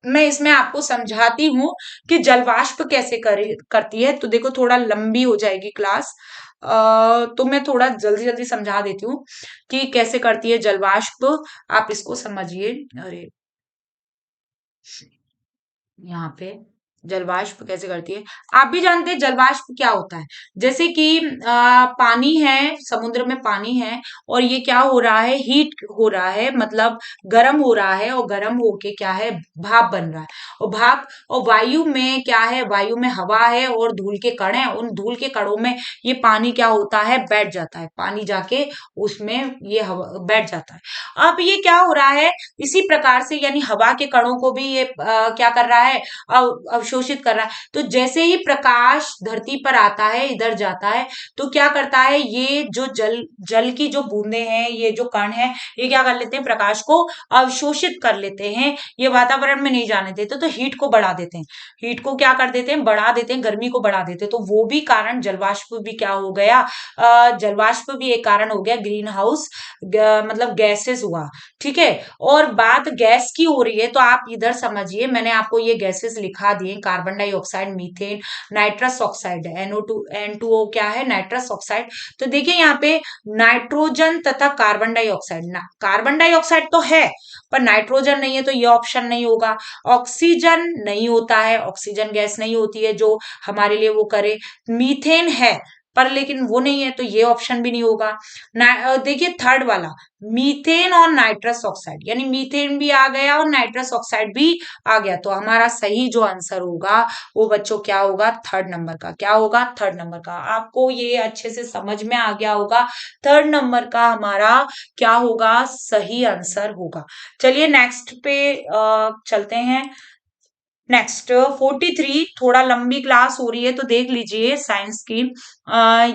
मैं इसमें आपको समझाती हूँ कि जलवाष्प कैसे करती है। तो देखो थोड़ा लंबी हो जाएगी क्लास, तो मैं थोड़ा जल्दी जल्दी समझा देती हूँ कि कैसे करती है जलवाष्प। आप इसको समझिए। अरे यहाँ पे जलवाष्प कैसे करती है, आप भी जानते हैं जलवाष्प क्या होता है। जैसे कि पानी है, समुद्र में पानी है, और ये क्या हो रहा है, हीट हो रहा है, मतलब गर्म हो रहा है, और गर्म होके क्या है, भाप बन रहा है। और भाप, और वायु में क्या है, वायु में हवा है और धूल के कण है। उन धूल के कणों में ये पानी क्या होता है, बैठ जाता है, पानी जाके उसमें ये हवा बैठ जाता है। अब ये क्या हो रहा है, इसी प्रकार से यानी हवा के कणों को भी ये क्या कर रहा है, अवशोषित कर रहा है। तो जैसे ही प्रकाश धरती पर आता है, इधर जाता है, तो क्या करता है, ये जो जल जल की जो बूंदे हैं, ये जो कण है, ये क्या कर लेते हैं, प्रकाश को अवशोषित कर लेते हैं, ये वातावरण में नहीं जाने देते, तो हीट को बढ़ा देते हैं। हीट को क्या कर देते हैं, बढ़ा देते हैं, गर्मी को बढ़ा देते हैं। तो वो भी कारण जलवाष्प भी क्या हो गया, जलवाष्प भी एक कारण हो गया, ग्रीन हाउस मतलब गैसेस हुआ। ठीक है। और बात गैस की हो रही है, तो आप इधर समझिए, मैंने आपको ये गैसेस लिखा दिए, carbon dioxide, methane, nitrous oxide, NO2 N2O क्या है, नाइट्रस ऑक्साइड। तो देखिए यहाँ पे नाइट्रोजन तथा कार्बन डाइऑक्साइड, कार्बन डाइऑक्साइड तो है पर नाइट्रोजन नहीं है, तो ये ऑप्शन नहीं होगा। ऑक्सीजन नहीं होता है, ऑक्सीजन गैस नहीं होती है जो हमारे लिए वो करे। मीथेन है पर लेकिन वो नहीं है, तो ये ऑप्शन भी नहीं होगा। देखिए थर्ड वाला, मीथेन और नाइट्रस ऑक्साइड, यानी मीथेन भी आ गया और नाइट्रस ऑक्साइड भी आ गया। तो हमारा सही जो आंसर होगा वो बच्चों क्या होगा, थर्ड नंबर का। क्या होगा, थर्ड नंबर का। आपको ये अच्छे से समझ में आ गया होगा, थर्ड नंबर का हमारा क्या होगा, सही आंसर होगा। चलिए नेक्स्ट पे चलते हैं। नेक्स्ट 43, थोड़ा लंबी क्लास हो रही है, तो देख लीजिए साइंस की।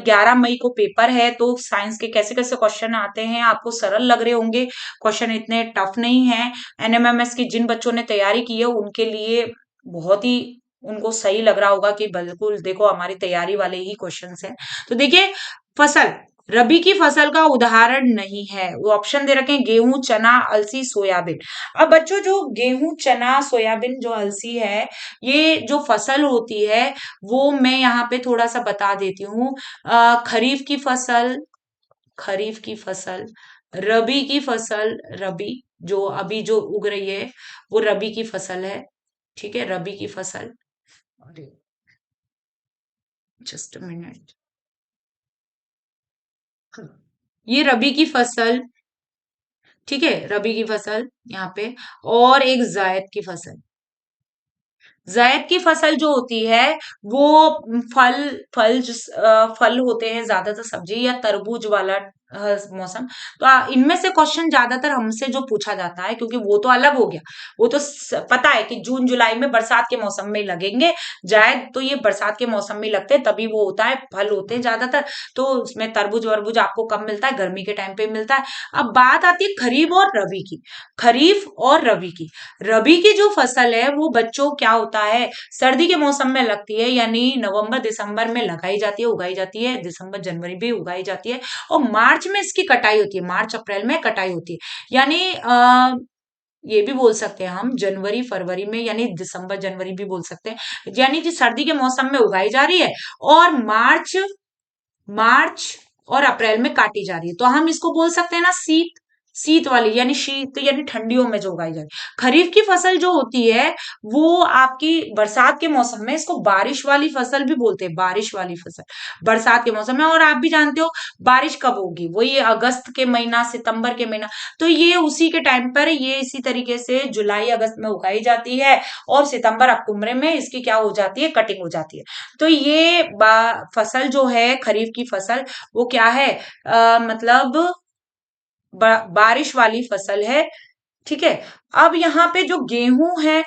11 मई को पेपर है, तो साइंस के कैसे कैसे क्वेश्चन आते हैं, आपको सरल लग रहे होंगे, क्वेश्चन इतने टफ नहीं है। NMMS की जिन बच्चों ने तैयारी की है उनके लिए बहुत ही, उनको सही लग रहा होगा कि बिल्कुल देखो हमारी तैयारी वाले ही क्वेश्चंस हैं। तो देखिए, फसल, रबी की फसल का उदाहरण नहीं है, वो ऑप्शन दे रखे हैं, गेहूं, चना, अलसी, सोयाबीन। अब बच्चों जो गेहूं, चना, सोयाबीन, जो अलसी है, ये जो फसल होती है, वो मैं यहाँ पे थोड़ा सा बता देती हूँ। खरीफ की फसल, खरीफ की फसल, रबी की फसल, रबी जो अभी जो उग रही है वो रबी की फसल है। ठीक है, रबी की फसल। अरे जस्ट अ मिनट, ये रबी की फसल। ठीक है, रबी की फसल यहाँ पे। और एक जायद की फसल, जायद की फसल जो होती है वो फल, फल होते हैं ज्यादातर, सब्जी या तरबूज वाला मौसम। तो इनमें से क्वेश्चन ज्यादातर हमसे जो पूछा जाता है, क्योंकि वो तो अलग हो गया, वो तो पता है कि जून जुलाई में बरसात के मौसम में लगेंगे। जायद तो ये बरसात के मौसम में लगते हैं, तभी वो होता है, फल होते हैं ज्यादातर। तो उसमें तरबूज वरबूज आपको कब मिलता है, गर्मी के टाइम पे मिलता है। अब बात आती है खरीफ और रबी की, खरीफ और रबी की। रबी की जो फसल है वो बच्चों क्या होता है, सर्दी के मौसम में लगती है, यानी नवंबर दिसंबर में लगाई जाती है, उगाई जाती है, दिसंबर जनवरी भी उगाई जाती है, और मार्च में इसकी कटाई होती है, मार्च अप्रैल में कटाई होती है। यानी ये भी बोल सकते हैं हम जनवरी फरवरी में, यानी दिसंबर जनवरी भी बोल सकते हैं, यानी कि सर्दी के मौसम में उगाई जा रही है और मार्च, मार्च और अप्रैल में काटी जा रही है। तो हम इसको बोल सकते हैं ना शीत, शीत वाली, यानी शीत यानी ठंडियों में जो उगाई जाती है। खरीफ की फसल जो होती है वो आपकी बरसात के मौसम में, इसको बारिश वाली फसल भी बोलते हैं, बारिश वाली फसल बरसात के मौसम में। और आप भी जानते हो बारिश कब होगी, वो ये अगस्त के महीना, सितंबर के महीना। तो ये उसी के टाइम पर ये इसी तरीके से जुलाई अगस्त में उगाई जाती है, और सितंबर अक्टूबर में इसकी क्या हो जाती है, कटिंग हो जाती है। तो ये फसल जो है खरीफ की फसल, वो क्या है, मतलब बारिश वाली फसल है। ठीक है। अब यहाँ पे जो गेहूं है,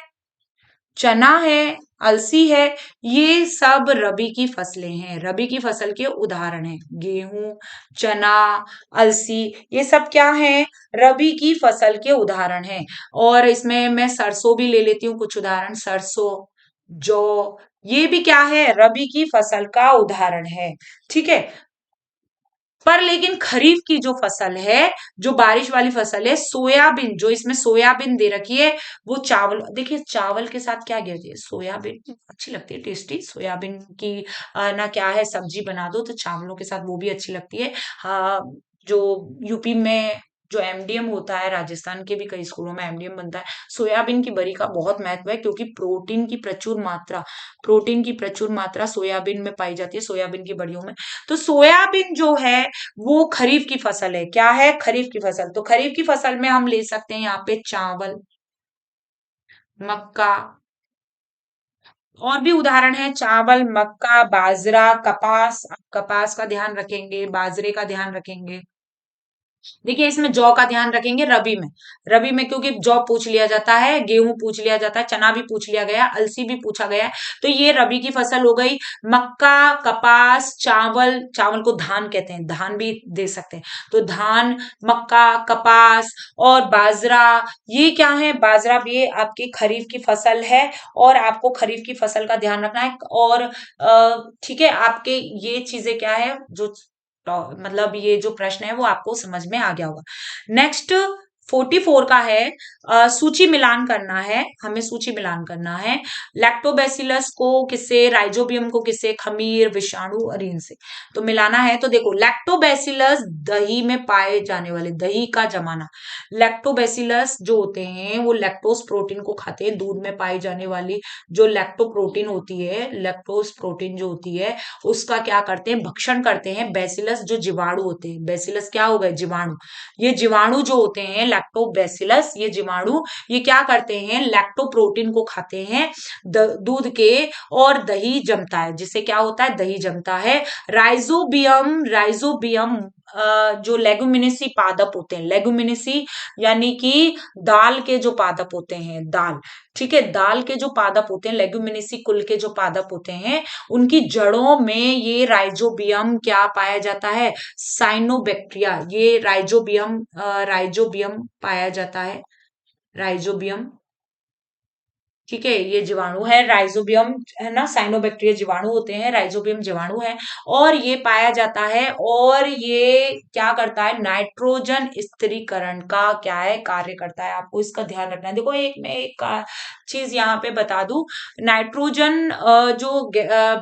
चना है, अलसी है, ये सब रबी की फसलें हैं, रबी की फसल के उदाहरण हैं। गेहूं, चना, अलसी, ये सब क्या है, रबी की फसल के उदाहरण हैं। और इसमें मैं सरसों भी ले लेती हूँ कुछ उदाहरण, सरसों, जौ, ये भी क्या है, रबी की फसल का उदाहरण है। ठीक है। पर लेकिन खरीफ की जो फसल है, जो बारिश वाली फसल है, सोयाबीन, जो इसमें सोयाबीन दे रखी है, वो चावल, देखिए चावल के साथ क्या कहते हैं, सोयाबीन अच्छी लगती है, टेस्टी सोयाबीन की ना क्या है, सब्जी बना दो तो चावलों के साथ वो भी अच्छी लगती है। हाँ, जो यूपी में जो एमडीएम होता है, राजस्थान के भी कई स्कूलों में एमडीएम बनता है, सोयाबीन की बड़ी का बहुत महत्व है, क्योंकि प्रोटीन की प्रचुर मात्रा सोयाबीन में पाई जाती है, सोयाबीन की बड़ियों में। तो सोयाबीन जो है वो खरीफ की फसल है। क्या है? खरीफ की फसल। तो खरीफ की फसल में हम ले सकते हैं यहाँ पे चावल, मक्का, और भी उदाहरण है, चावल, मक्का, बाजरा, कपास। आप कपास का ध्यान रखेंगे, बाजरे का ध्यान रखेंगे। देखिए इसमें जौ का ध्यान रखेंगे रबी में। रबी में क्योंकि जौ पूछ लिया जाता है, गेहूं पूछ लिया जाता है, चना भी पूछ लिया गया, अलसी भी पूछा गया है। तो ये रबी की फसल हो गई। मक्का, कपास, चावल, चावल को धान कहते हैं, धान भी दे सकते हैं। तो धान, मक्का, कपास और बाजरा, ये क्या है? बाजरा भी आपकी खरीफ की फसल है, और आपको खरीफ की फसल का ध्यान रखना है। और ठीक है, आपके ये चीजें क्या है, जो मतलब ये जो प्रश्न है वो आपको समझ में आ गया होगा। नेक्स्ट 44 का है, सूची मिलान करना है, हमें सूची मिलान करना है। लैक्टोबैसिलस को किससे, राइजोबियम को किससे, खमीर, विषाणु और इनसे। तो मिलाना है, तो देखो लैक्टोबैसिलस दही में पाए जाने वाले, दही का जमाना। लैक्टोबैसिलस जो होते हैं वो लैक्टोज प्रोटीन को खाते हैं, दूध में पाई जाने वाली जो लैक्टोप्रोटीन होती है, लैक्टोज प्रोटीन जो होती है, उसका क्या करते हैं, भक्षण करते हैं बैसिलस, जो जीवाणु होते हैं। बैसिलस क्या हो गए? जीवाणु। ये जीवाणु जो होते हैं लैक्टोबैसिलस, ये जीवाणु, ये क्या करते हैं, लैक्टोप्रोटीन को खाते हैं दूध के, और दही जमता है, जिससे क्या होता है, दही जमता है। राइजोबियम जो लेगुमिनेसी पादप होते हैं, लेगुमिनेसी यानी कि दाल के जो पादप होते हैं, दाल, ठीक है, दाल के जो पादप होते हैं, लेगुमिनेसी कुल के जो पादप होते हैं, उनकी जड़ों में ये राइजोबियम क्या पाया जाता है, साइनोबैक्टीरिया, ये राइजोबियम पाया जाता है, राइजोबियम। ठीक है, ये जीवाणु है राइजोबियम, है ना, साइनोबैक्टीरिया जीवाणु होते हैं, राइजोबियम जीवाणु है, और ये पाया जाता है, और ये क्या करता है, नाइट्रोजन स्थिरीकरण का क्या है, कार्य करता है। आपको इसका ध्यान रखना है। देखो एक मैं एक चीज यहाँ पे बता दूं, नाइट्रोजन जो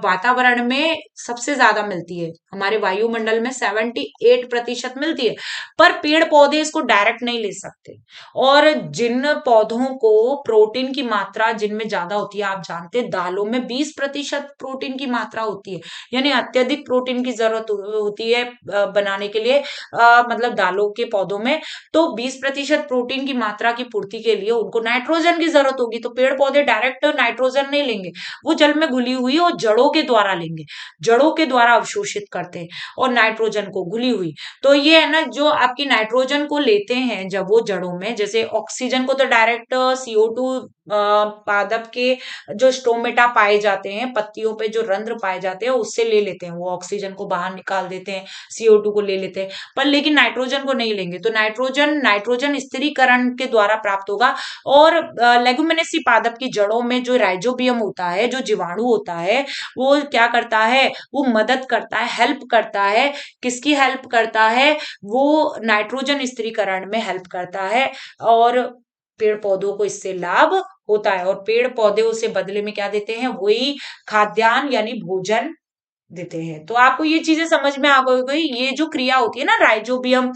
वातावरण में सबसे ज्यादा मिलती है, हमारे वायुमंडल में 78% मिलती है, पर पेड़ पौधे इसको डायरेक्ट नहीं ले सकते। और जिन पौधों को प्रोटीन की मात्रा जिनमें ज्यादा होती है, आप जानते हैं दालों में 20% प्रोटीन की मात्रा होती है, यानी अत्यधिक प्रोटीन की जरूरत होती है बनाने के लिए, मतलब दालों के पौधों में। तो 20% प्रोटीन की मात्रा की पूर्ति के लिए उनको नाइट्रोजन की जरूरत होगी, तो पेड़ पौधे डायरेक्ट नाइट्रोजन नहीं लेंगे, वो जल में घुली हुई और जड़ों के द्वारा लेंगे, जड़ों के द्वारा अवशोषित करते हैं और नाइट्रोजन को घुली हुई। तो ये है ना, जो आपकी नाइट्रोजन को लेते हैं जब वो जड़ों में, जैसे ऑक्सीजन को तो डायरेक्ट CO2 पादप के जो स्टोमेटा पाए जाते हैं, पत्तियों पे जो रंध्र पाए जाते हैं, उससे ले लेते हैं, वो ऑक्सीजन को बाहर निकाल देते हैं, CO2 को ले लेते हैं, पर लेकिन नाइट्रोजन को नहीं लेंगे। तो नाइट्रोजन स्थिरीकरण के द्वारा प्राप्त होगा। और लेगुमिनेसी पादप की जड़ों में जो राइजोबियम होता है, जो जीवाणु होता है, वो क्या करता है, वो मदद करता है, हेल्प करता है। किसकी हेल्प करता है? वो नाइट्रोजन स्थिरीकरण में हेल्प करता है, और पेड़ पौधों को इससे लाभ होता है, और पेड़ पौधे उसे बदले में क्या देते हैं, वही खाद्यान्न यानी भोजन देते हैं। तो आपको ये चीजें समझ में आ गई। ये जो क्रिया होती है ना, राइजोबियम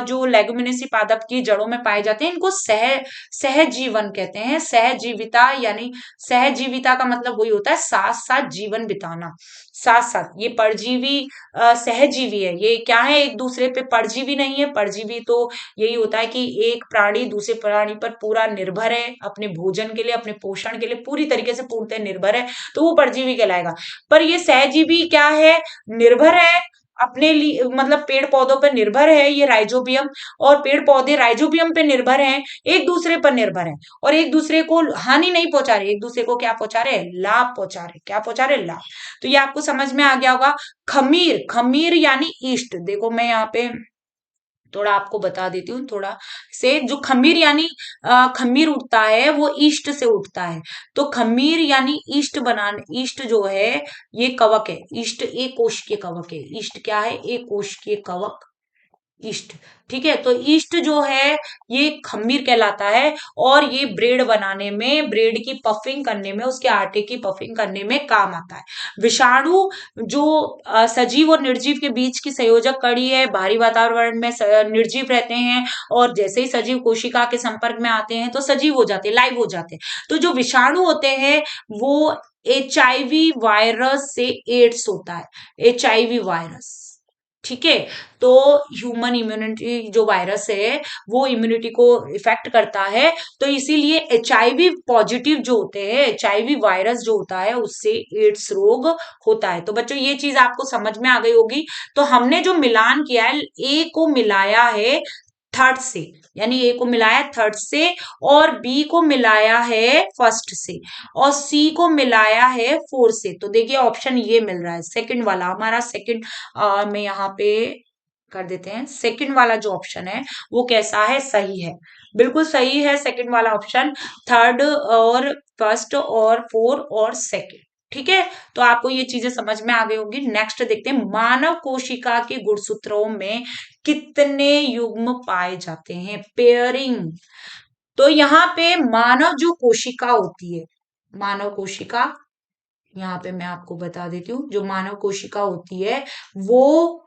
जो लेगुमिनेसी पादप की जड़ों में पाए जाते हैं, इनको सहजीवन कहते हैं। सहजीविता यानी, सहजीविता का मतलब वही होता है साथ साथ जीवन बिताना, साथ साथ। ये परजीवी सहजीवी है, ये क्या है, एक दूसरे पे परजीवी नहीं है। परजीवी तो यही होता है कि एक प्राणी दूसरे प्राणी पर पूरा निर्भर है, अपने भोजन के लिए, अपने पोषण के लिए पूरी तरीके से पूर्णतः निर्भर है, तो वो परजीवी कहलाएगा। पर ये सहजीवी क्या है, निर्भर है अपने लिए, मतलब पेड़ पौधों पर निर्भर है ये राइजोबियम, और पेड़ पौधे राइजोबियम पे निर्भर हैं, एक दूसरे पर निर्भर हैं, और एक दूसरे को हानि नहीं पहुंचा रहे, एक दूसरे को क्या पहुंचा रहे, लाभ पहुंचा रहे। क्या पहुंचा रहे? लाभ। तो ये आपको समझ में आ गया होगा। खमीर, खमीर यानी ईस्ट। देखो मैं यहाँ पे थोड़ा आपको बता देती हूँ थोड़ा से। जो खमीर यानी खमीर उठता है वो ईस्ट से उठता है। तो खमीर यानी ईस्ट बनाने, ईस्ट जो है ये कवक है, ईस्ट एक कोशिकीय कवक है। ईस्ट क्या है? एक कोशिकीय कवक, ईस्ट। ठीक है, तो ईस्ट जो है ये खमीर कहलाता है और ये ब्रेड बनाने में, ब्रेड की पफिंग करने में, उसके आटे की पफिंग करने में काम आता है। विषाणु जो सजीव और निर्जीव के बीच की संयोजक कड़ी है, बाहरी वातावरण में निर्जीव रहते हैं और जैसे ही सजीव कोशिका के संपर्क में आते हैं तो सजीव हो जाते हैं, लाइव हो जाते हैं। तो जो विषाणु होते हैं वो HIV वायरस से एड्स होता है, HIV वायरस। ठीक है, तो ह्यूमन इम्यूनिटी जो वायरस है वो इम्यूनिटी को इफेक्ट करता है। तो इसीलिए HIV पॉजिटिव जो होते हैं, HIV वायरस जो होता है उससे एड्स रोग होता है। तो बच्चों ये चीज आपको समझ में आ गई होगी। तो हमने जो मिलान किया है, ए को मिलाया है थर्ड से, यानी ए को मिलाया थर्ड से और बी को मिलाया है फर्स्ट से और सी को मिलाया है फोर्थ से। तो देखिए ऑप्शन ये मिल रहा है सेकंड वाला हमारा। सेकंड में यहाँ पे कर देते हैं, सेकंड वाला जो ऑप्शन है वो कैसा है? सही है, बिल्कुल सही है सेकंड वाला ऑप्शन। थर्ड और फर्स्ट और फोर और सेकंड। ठीक है, तो आपको ये चीजें समझ में आ गई होगी। नेक्स्ट देखते हैं, मानव कोशिका के गुणसूत्रों में कितने युग्म पाए जाते हैं? पेयरिंग। तो यहाँ पे मानव जो कोशिका होती है, मानव कोशिका, यहाँ पे मैं आपको बता देती हूँ, जो मानव कोशिका होती है वो,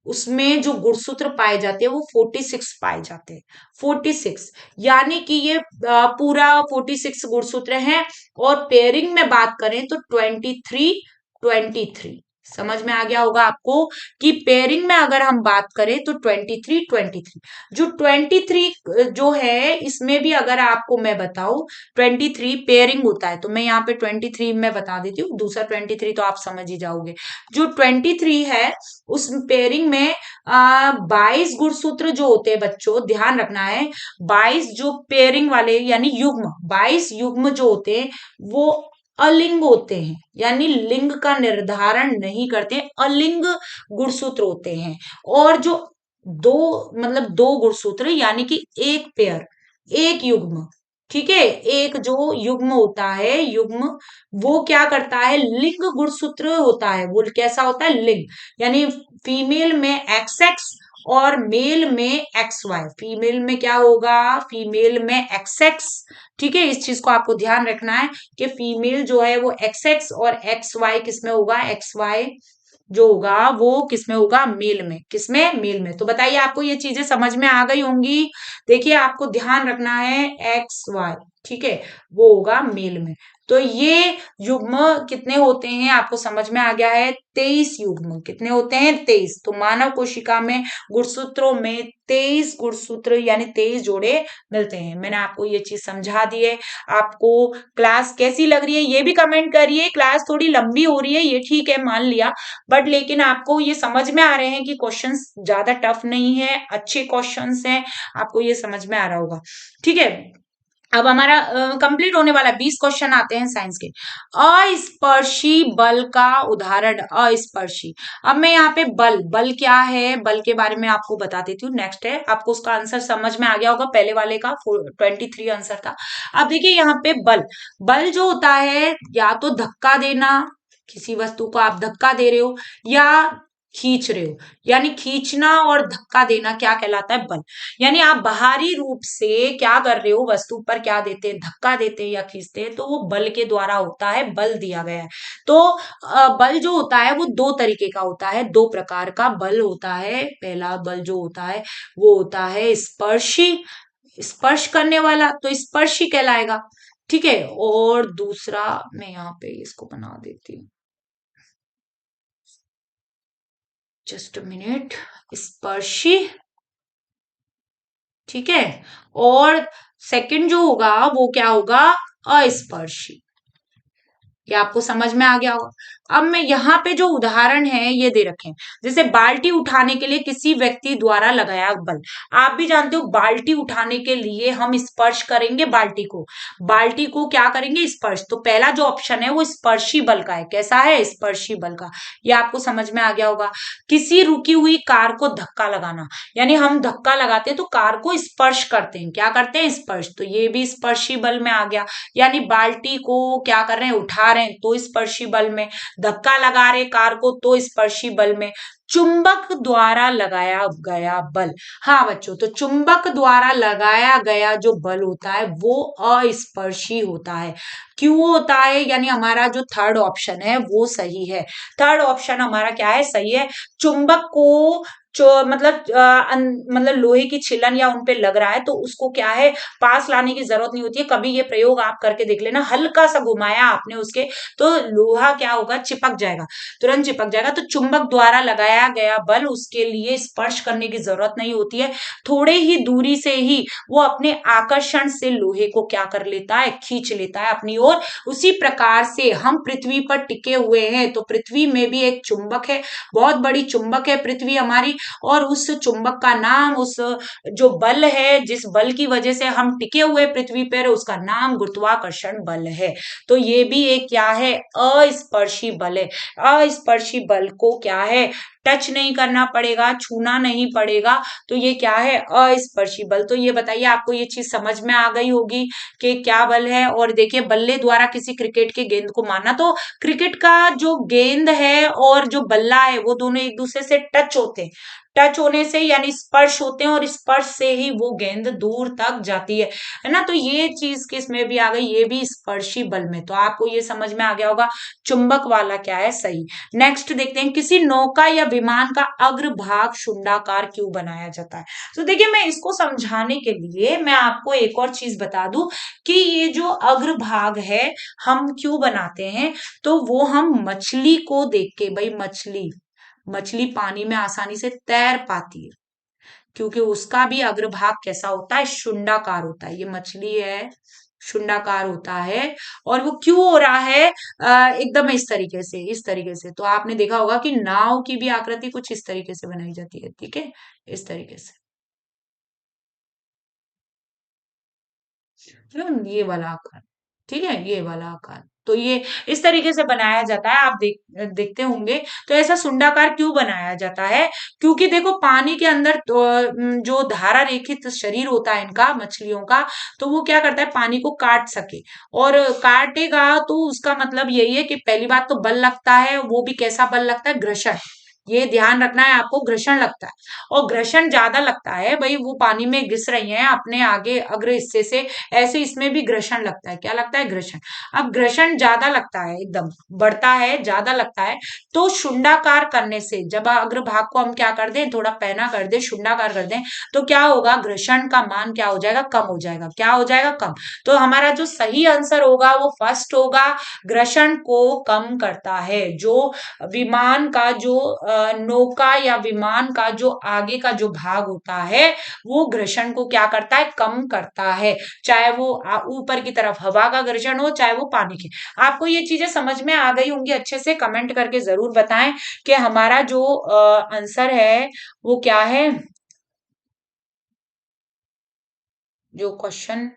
उसमें जो गुणसूत्र पाए जाते हैं वो 46 पाए जाते हैं। 46, यानी कि ये पूरा 46 गुणसूत्र हैं। और पेयरिंग में बात करें तो 23 समझ में आ गया होगा आपको कि पेयरिंग में अगर हम बात करें तो 23 जो 23 जो है इसमें भी अगर आपको मैं बताऊं 23 पेयरिंग होता है। तो मैं यहाँ पे 23 में बता देती हूँ, दूसरा 23 तो आप समझ ही जाओगे। जो 23 है उस पेयरिंग में 22 गुणसूत्र जो होते हैं बच्चों, ध्यान रखना है, 22 जो पेयरिंग वाले यानी युग्म, 22 युग्म जो होते हैं वो अलिंग होते हैं, यानी लिंग का निर्धारण नहीं करते, अलिंग गुणसूत्र होते हैं। और जो दो, मतलब दो गुणसूत्र यानी कि एक पेयर, एक युग्म, ठीक है, एक जो युग्म होता है, युग्म वो क्या करता है? लिंग गुणसूत्र होता है। वो कैसा होता है? लिंग, यानी फीमेल में XX और मेल में XY। फीमेल में क्या होगा? फीमेल में XX। ठीक है, इस चीज को आपको ध्यान रखना है कि फीमेल जो है वो XX और XY किसमें होगा? XY जो होगा वो किसमें होगा? मेल में। किसमें? मेल में। तो बताइए आपको ये चीजें समझ में आ गई होंगी। देखिए आपको ध्यान रखना है XY, ठीक है, वो होगा मेल में। तो ये युग्म कितने होते हैं आपको समझ में आ गया है? 23 युग्म। कितने होते हैं? 23। तो मानव कोशिका में गुणसूत्रों में 23 गुणसूत्र यानी 23 जोड़े मिलते हैं। मैंने आपको ये चीज समझा दी है। आपको क्लास कैसी लग रही है ये भी कमेंट करिए। क्लास थोड़ी लंबी हो रही है ये ठीक है, मान लिया, बट लेकिन आपको ये समझ में आ रहे हैं कि क्वेश्चंस ज्यादा टफ नहीं है, अच्छे क्वेश्चंस हैं, आपको ये समझ में आ रहा होगा। ठीक है, अब हमारा कंप्लीट होने वाला 20 क्वेश्चन आते हैं साइंस के। अस्पर्शी बल का उदाहरण। अस्पर्शी, अब मैं यहाँ पे बल, बल क्या है बल के बारे में आपको बता देती हूँ। नेक्स्ट है, आपको उसका आंसर समझ में आ गया होगा, पहले वाले का 23 आंसर था। अब देखिए यहाँ पे बल, बल जो होता है या तो धक्का देना, किसी वस्तु को आप धक्का दे रहे हो या खींच रहे हो, यानी खींचना और धक्का देना क्या कहलाता है? बल। यानी आप बाहरी रूप से क्या कर रहे हो, वस्तु पर क्या देते हैं? धक्का देते हैं या खींचते हैं, तो वो बल के द्वारा होता है, बल दिया गया है। तो बल जो होता है वो दो तरीके का होता है, दो प्रकार का बल होता है। पहला बल जो होता है वो होता है स्पर्शी, स्पर्श करने वाला, तो स्पर्शी कहलाएगा। ठीक है, और दूसरा मैं यहाँ पे इसको बना देती हूँ, जस्ट मिनट, स्पर्शी। ठीक है, और सेकंड जो होगा वो क्या होगा? अस्पर्शी। ये आपको समझ में आ गया होगा। अब मैं यहाँ पे जो उदाहरण है ये दे रखे हैं, जैसे बाल्टी उठाने के लिए किसी व्यक्ति द्वारा लगाया बल। आप भी जानते हो बाल्टी उठाने के लिए हम स्पर्श करेंगे बाल्टी को, बाल्टी को क्या करेंगे, स्पर्श। तो पहला जो ऑप्शन है वो स्पर्शी बल का है। कैसा है, स्पर्शी बल का। ये आपको समझ में आ गया होगा। किसी रुकी हुई कार को धक्का लगाना, यानी हम धक्का लगाते हैं तो कार को स्पर्श करते हैं। क्या करते हैं, स्पर्श। तो ये भी स्पर्शी बल में आ गया। यानी बाल्टी को क्या कर रहे हैं, उठा रहे हैं तो स्पर्शी बल में, धक्का लगा रहे कार को तो स्पर्शी बल में। चुंबक द्वारा लगाया गया बल, हाँ बच्चों, तो चुंबक द्वारा लगाया गया जो बल होता है वो अस्पर्शी होता है। क्यों होता है, यानी हमारा जो थर्ड ऑप्शन है वो सही है। थर्ड ऑप्शन हमारा क्या है, सही है। चुंबक को जो मतलब मतलब लोहे की छिलन या उन पे लग रहा है तो उसको क्या है, पास लाने की जरूरत नहीं होती है। कभी ये प्रयोग आप करके देख लेना, हल्का सा घुमाया आपने उसके तो लोहा क्या होगा, चिपक जाएगा, तुरंत चिपक जाएगा। तो चुंबक द्वारा लगाया गया बल, उसके लिए स्पर्श करने की जरूरत नहीं होती है। थोड़े ही दूरी से ही वो अपने आकर्षण से लोहे को क्या कर लेता है, खींच लेता है अपनी ओर। उसी प्रकार से हम पृथ्वी पर टिके हुए हैं तो पृथ्वी में भी एक चुंबक है, बहुत बड़ी चुंबक है पृथ्वी हमारी, और उस चुंबक का नाम, उस जो बल है, जिस बल की वजह से हम टिके हुए पृथ्वी पर, उसका नाम गुरुत्वाकर्षण बल है। तो ये भी एक क्या है, अस्पर्शी बल है। अस्पर्शी बल को क्या है, टच नहीं करना पड़ेगा, छूना नहीं पड़ेगा, तो ये क्या है, अस्पर्शी बल। तो ये बताइए, आपको ये चीज समझ में आ गई होगी कि क्या बल है। और देखिए, बल्ले द्वारा किसी क्रिकेट के गेंद को मारना, तो क्रिकेट का जो गेंद है और जो बल्ला है वो दोनों एक दूसरे से टच होते हैं, टच होने से यानी स्पर्श होते हैं, और स्पर्श से ही वो गेंद दूर तक जाती है ना। तो ये चीज किसमें भी आ गई, ये भी स्पर्शी बल में। तो आपको ये समझ में आ गया होगा, चुंबक वाला क्या है, सही। नेक्स्ट देखते हैं, किसी नौका या विमान का अग्रभाग शुंडाकार क्यों बनाया जाता है। तो देखिए, मैं इसको समझाने के लिए मैं आपको एक और चीज बता दूं कि ये जो अग्रभाग है हम क्यों बनाते हैं, तो वो हम मछली को देख के, भाई मछली, मछली पानी में आसानी से तैर पाती है क्योंकि उसका भी अग्रभाग कैसा होता है, शुंडाकार होता है। ये मछली है, शुंडाकार होता है। और वो क्यों हो रहा है, एकदम इस तरीके से, इस तरीके से। तो आपने देखा होगा कि नाव की भी आकृति कुछ इस तरीके से बनाई जाती है, ठीक है, इस तरीके से। ये वाला आकार, ठीक है, ये वाला आकार। तो ये इस तरीके से बनाया जाता है, आप देखते होंगे। तो ऐसा सुंडाकार क्यों बनाया जाता है, क्योंकि देखो पानी के अंदर तो जो धारा रेखित शरीर होता है इनका, मछलियों का, तो वो क्या करता है, पानी को काट सके। और काटेगा तो उसका मतलब यही है कि पहली बात तो बल लगता है, वो भी कैसा बल लगता है, घर्षण। ये ध्यान रखना है आपको, घर्षण लगता है। और घर्षण ज्यादा लगता है, भाई वो पानी में घिस रही हैं अपने आगे अग्र हिस्से से, ऐसे इसमें भी घर्षण लगता है। क्या लगता है, घर्षण। अब घर्षण ज्यादा लगता है, एकदम बढ़ता है, ज्यादा लगता है। तो शुंडाकार करने से, जब अग्रभाग को हम क्या कर दें, थोड़ा पैना कर दें, शुंडाकार कर दें, तो क्या होगा, घर्षण का मान क्या हो जाएगा, कम हो जाएगा। क्या हो जाएगा, कम। तो हमारा जो सही आंसर होगा वो फर्स्ट होगा, घर्षण को कम करता है। जो विमान का जो नौका या विमान का जो आगे का जो भाग होता है वो घर्षण को क्या करता है, कम करता है। चाहे वो ऊपर की तरफ हवा का घर्षण हो, चाहे वो पानी के। आपको ये चीजें समझ में आ गई होंगी अच्छे से, कमेंट करके जरूर बताएं कि हमारा जो आंसर है वो क्या है। जो क्वेश्चन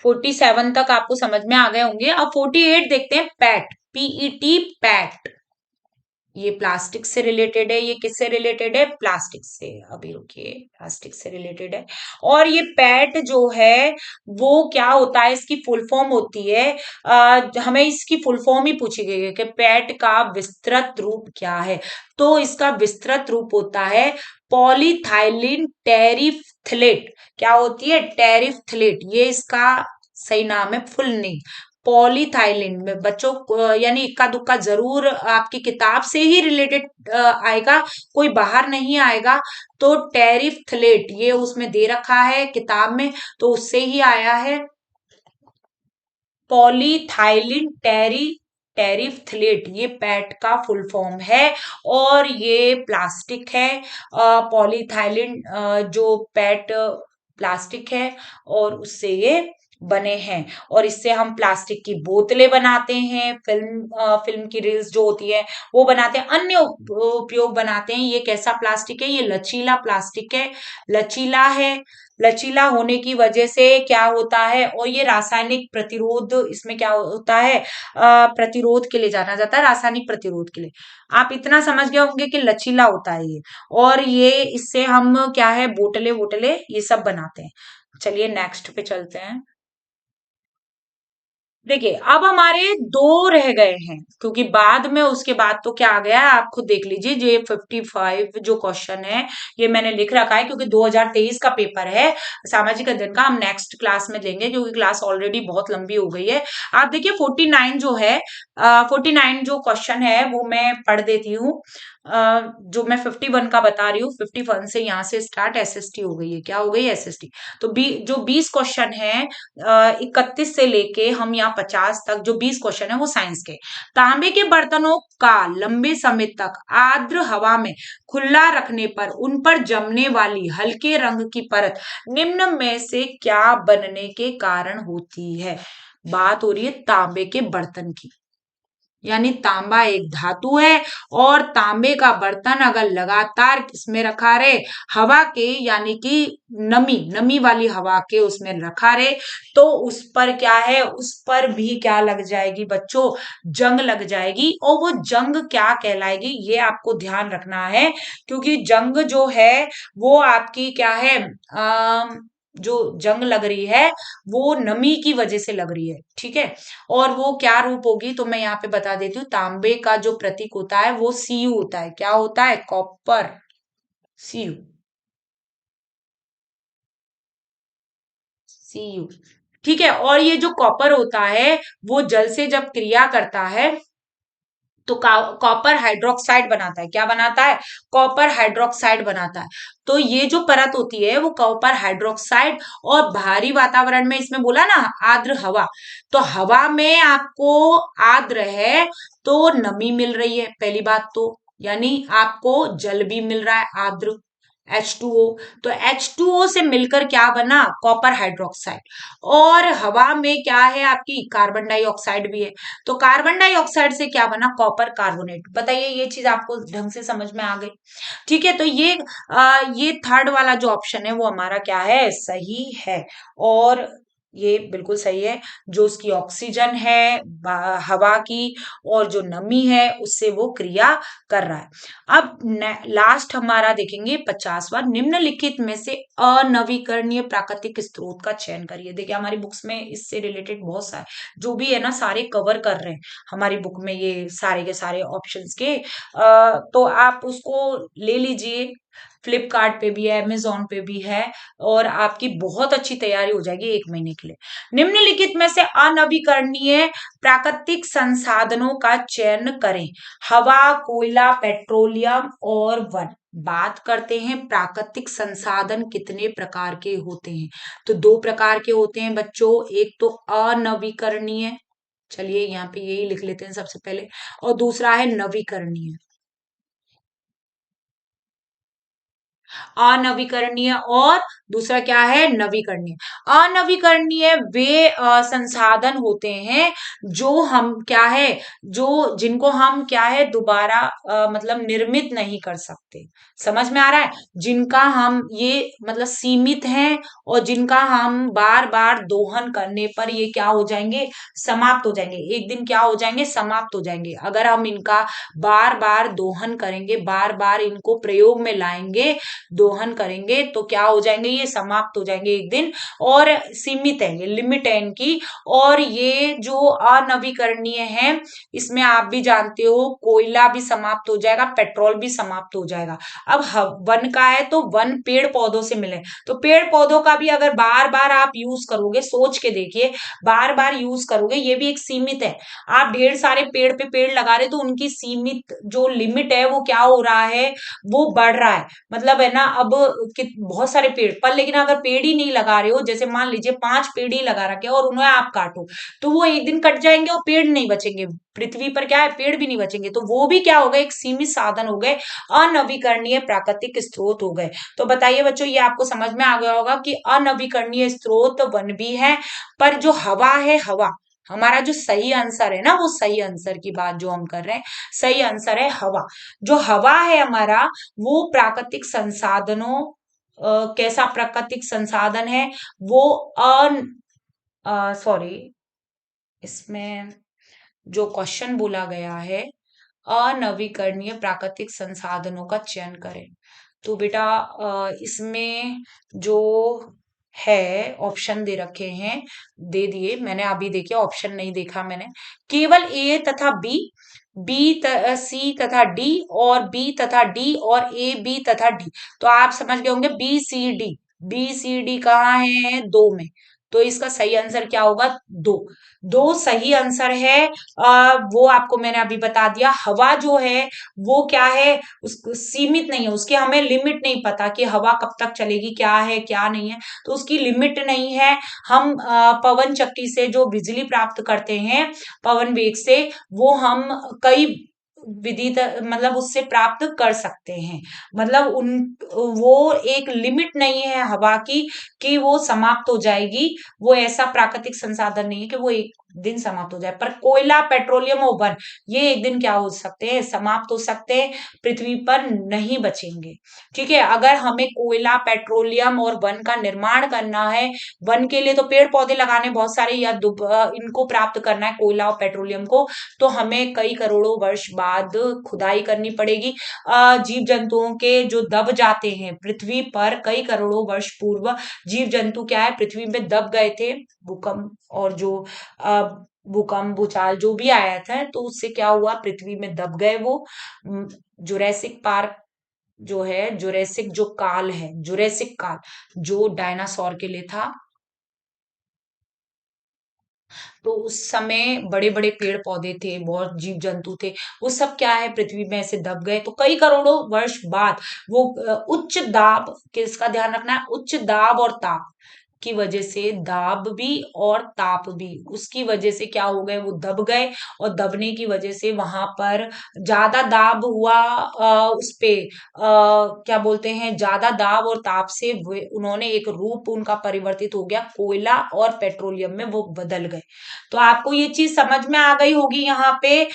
47 तक आपको समझ में आ गए होंगे। अब 48 देखते हैं, पैट, पीईटी, पैट। ये प्लास्टिक से रिलेटेड है। ये किससे रिलेटेड है, प्लास्टिक से। अभी रुकिए, प्लास्टिक से रिलेटेड है। और ये पैट जो है वो क्या होता है, इसकी फुल फॉर्म होती है, हमें इसकी फुल फॉर्म ही पूछी गई है कि पैट का विस्तृत रूप क्या है। तो इसका विस्तृत रूप होता है पॉलीथाइलिन टेरिफ्थलेट। क्या होती है, टेरिफ्थलेट, ये इसका सही नाम है, फुल नेम। पॉलीथाइलिन में बच्चों यानी इक्का दुक्का जरूर आपकी किताब से ही रिलेटेड आएगा, कोई बाहर नहीं आएगा। तो टेरिफ्थलेट ये उसमें दे रखा है किताब में, तो उससे ही आया है, पॉलीथाइलिन टेरिफ्थलेट, ये पैट का फुल फॉर्म है। और ये प्लास्टिक है, पॉलीथाइलिन जो पैट प्लास्टिक है, और उससे ये बने हैं। और इससे हम प्लास्टिक की बोतलें बनाते हैं, फिल्म की रील्स जो होती है वो बनाते हैं, अन्य उपयोग बनाते हैं। ये कैसा प्लास्टिक है? ये लचीला प्लास्टिक है, लचीला है। लचीला होने की वजह से क्या होता है, और ये रासायनिक प्रतिरोध, इसमें क्या होता है, प्रतिरोध के लिए जाना जाता है, रासायनिक प्रतिरोध के लिए। आप इतना समझ गए होंगे कि लचीला होता है ये। और ये इससे हम क्या है, बोतले वोटले ये सब बनाते हैं। चलिए नेक्स्ट पे चलते हैं। देखिए अब हमारे दो रह गए हैं, क्योंकि बाद में उसके बाद तो क्या आ गया है आप खुद देख लीजिए। ये 55 जो क्वेश्चन है ये मैंने लिख रखा है, क्योंकि 2023 का पेपर है सामाजिक अध्ययन का, हम नेक्स्ट क्लास में लेंगे क्योंकि क्लास ऑलरेडी बहुत लंबी हो गई है। आप देखिए 49 जो है, 49 जो क्वेश्चन है वो मैं पढ़ देती हूँ। जो मैं 51 का बता रही हूँ, 51 से यहाँ से स्टार्ट एसएसटी हो गई है, क्या हो गई एसएसटी। तो जो 20 क्वेश्चन है 31 से लेके हम यहाँ 50 तक, जो 20 क्वेश्चन है वो साइंस के। तांबे के बर्तनों का लंबे समय तक आर्द्र हवा में खुला रखने पर उन पर जमने वाली हल्के रंग की परत निम्न में से क्या बनने के कारण होती है? बात हो रही है तांबे के बर्तन की, यानी तांबा एक धातु है, और तांबे का बर्तन अगर लगातार किसमें रखा रहे, हवा के, यानी कि नमी नमी वाली हवा के उसमें रखा रहे, तो उस पर क्या है, उस पर भी क्या लग जाएगी बच्चों, जंग लग जाएगी। और वो जंग क्या कहलाएगी ये आपको ध्यान रखना है, क्योंकि जंग जो है वो आपकी क्या है, जो जंग लग रही है वो नमी की वजह से लग रही है, ठीक है। और वो क्या रूप होगी तो मैं यहाँ पे बता देती हूँ। तांबे का जो प्रतीक होता है वो सीयू होता है, क्या होता है, कॉपर, सीयू, सीयू, ठीक है। और ये जो कॉपर होता है वो जल से जब क्रिया करता है तो कॉपर हाइड्रोक्साइड बनाता है, क्या बनाता है, कॉपर हाइड्रोक्साइड बनाता है। तो ये जो परत होती है वो कॉपर हाइड्रोक्साइड, और भारी वातावरण में, इसमें बोला ना आर्द्र हवा, तो हवा में आपको आर्द्र है तो नमी मिल रही है पहली बात तो, यानी आपको जल भी मिल रहा है आर्द्र, H2O। तो H2O से मिलकर क्या बना, कॉपर हाइड्रोक्साइड। और हवा में क्या है आपकी, कार्बन डाइऑक्साइड भी है, तो कार्बन डाइऑक्साइड से क्या बना, कॉपर कार्बोनेट। बताइए ये चीज आपको ढंग से समझ में आ गई, ठीक है। तो ये थर्ड वाला जो ऑप्शन है वो हमारा क्या है, सही है। और ये बिल्कुल सही है, जो उसकी ऑक्सीजन है हवा की, और जो नमी है उससे वो क्रिया कर रहा है। अब लास्ट हमारा देखेंगे 50वां, निम्नलिखित में से अनवीकरणीय प्राकृतिक स्रोत का चयन करिए। देखिए हमारी बुक्स में इससे रिलेटेड बहुत सारे जो भी है ना सारे कवर कर रहे हैं हमारी बुक में, ये सारे के सारे ऑप्शंस के। तो आप उसको ले लीजिए, फ्लिपकार्ट पे भी है, अमेजोन पे भी है, और आपकी बहुत अच्छी तैयारी हो जाएगी 1 महीने के लिए। निम्नलिखित में से अनवीकरणीय प्राकृतिक संसाधनों का चयन करें। हवा, कोयला, पेट्रोलियम और वन। बात करते हैं प्राकृतिक संसाधन कितने प्रकार के होते हैं, तो 2 प्रकार के होते हैं बच्चों, एक तो अनवीकरणीय, चलिए यहाँ पे यही लिख लेते हैं सबसे पहले, और दूसरा है नवीकरणीय। अनवीकरणीय और दूसरा क्या है, नवीकरणीय। अनवीकरणीय वे संसाधन होते हैं जो हम क्या है, जो जिनको हम क्या है दोबारा मतलब निर्मित नहीं कर सकते। समझ में आ रहा है, जिनका हम ये मतलब सीमित हैं, और जिनका हम बार बार दोहन करने पर ये क्या हो जाएंगे, समाप्त हो जाएंगे, एक दिन क्या हो जाएंगे, समाप्त हो जाएंगे। अगर हम इनका बार बार दोहन करेंगे, बार बार इनको प्रयोग में लाएंगे, दोहन करेंगे, तो क्या हो जाएंगे, ये समाप्त हो जाएंगे एक दिन। और सीमित है, ये लिमिट है इनकी। और ये जो अनवीकरणीय है इसमें आप भी जानते हो कोयला भी समाप्त हो जाएगा, पेट्रोल भी समाप्त हो जाएगा। अब वन का है तो वन पेड़ पौधों से मिले, तो पेड़ पौधों का भी अगर बार बार आप यूज करोगे, सोच के देखिए, बार बार यूज करोगे, ये भी एक सीमित है। आप ढेर सारे पेड़ पे पेड़ लगा रहे तो उनकी सीमित जो लिमिट है वो क्या हो रहा है, वो बढ़ रहा है, मतलब है ना, ना अब बहुत सारे पेड़, पर लेकिन अगर पेड़ ही नहीं लगा रहे हो, जैसे मान लीजिए 5 पेड़ ही लगा रखे हैं और उन्हें आप काटो, तो वो एक दिन कट जाएंगे और पेड़ नहीं बचेंगे। पृथ्वी पर क्या है, पेड़ भी नहीं बचेंगे, तो वो भी क्या हो गए, एक सीमित साधन हो गए, अनवीकरणीय प्राकृतिक स्रोत हो गए। तो बताइए बच्चों, ये आपको समझ में आ गया होगा कि अनवीकरणीय स्रोत वन भी है, पर जो हवा है, हवा, हमारा जो सही आंसर है ना, वो सही आंसर की बात जो हम कर रहे हैं, सही आंसर है हवा। जो हवा है हमारा, वो प्राकृतिक संसाधनों, कैसा प्राकृतिक संसाधन है वो, अन सॉरी, इसमें जो क्वेश्चन बोला गया है, अनवीकरणीय प्राकृतिक संसाधनों का चयन करें। तो बेटा इसमें जो है ऑप्शन दे रखे हैं, दे दिए मैंने, अभी देखिए ऑप्शन नहीं देखा मैंने, केवल ए तथा बी, सी तथा डी, और बी तथा डी, और ए बी तथा डी। तो आप समझ गए होंगे B C D, B C D कहाँ है, दो में, तो इसका सही आंसर क्या होगा, दो। दो सही आंसर है। वो आपको मैंने अभी बता दिया, हवा जो है वो क्या है, उस सीमित नहीं है, उसकी हमें लिमिट नहीं पता कि हवा कब तक चलेगी, क्या है क्या नहीं है, तो उसकी लिमिट नहीं है। हम पवन चक्की से जो बिजली प्राप्त करते हैं, पवन वेग से, वो हम कई विधि मतलब उससे प्राप्त कर सकते हैं, मतलब उन, वो एक लिमिट नहीं है हवा की कि वो समाप्त हो जाएगी, वो ऐसा प्राकृतिक संसाधन नहीं है कि वो एक दिन समाप्त हो जाए। पर कोयला, पेट्रोलियम और वन, ये एक दिन क्या हो सकते हैं, समाप्त हो सकते हैं, पृथ्वी पर नहीं बचेंगे। ठीक है, अगर हमें कोयला, पेट्रोलियम और वन का निर्माण करना है, वन के लिए तो पेड़ पौधे लगाने बहुत सारे, या इनको प्राप्त करना है कोयला और पेट्रोलियम को, तो हमें कई करोड़ों वर्ष बाद खुदाई करनी पड़ेगी। जीव जंतुओं के जो दब जाते हैं पृथ्वी पर, कई करोड़ों वर्ष पूर्व जीव जंतु क्या है, पृथ्वी में दब गए थे, भूकंप और जो भूकंप, भूचाल जो भी आया था, तो उससे क्या हुआ, पृथ्वी में दब गए वो। जुरैसिक पार्क जो है, जुरैसिक जो काल है, जुरैसिक काल जो डायनासोर के लिए था, तो उस समय बड़े बड़े पेड़ पौधे थे, बहुत जीव जंतु थे, वो सब क्या है, पृथ्वी में ऐसे दब गए, तो कई करोड़ों वर्ष बाद वो उच्च दाब, किसका ध्यान रखना है, उच्च दाब और ताप की वजह से, दाब भी और ताप भी, उसकी वजह से क्या हो गए, वो दब गए, और दबने की वजह से वहां पर ज्यादा दाब हुआ, उस पे क्या बोलते हैं, ज्यादा दाब और ताप से उन्होंने एक रूप उनका परिवर्तित हो गया, कोयला और पेट्रोलियम में वो बदल गए। तो आपको ये चीज समझ में आ गई होगी यहाँ पे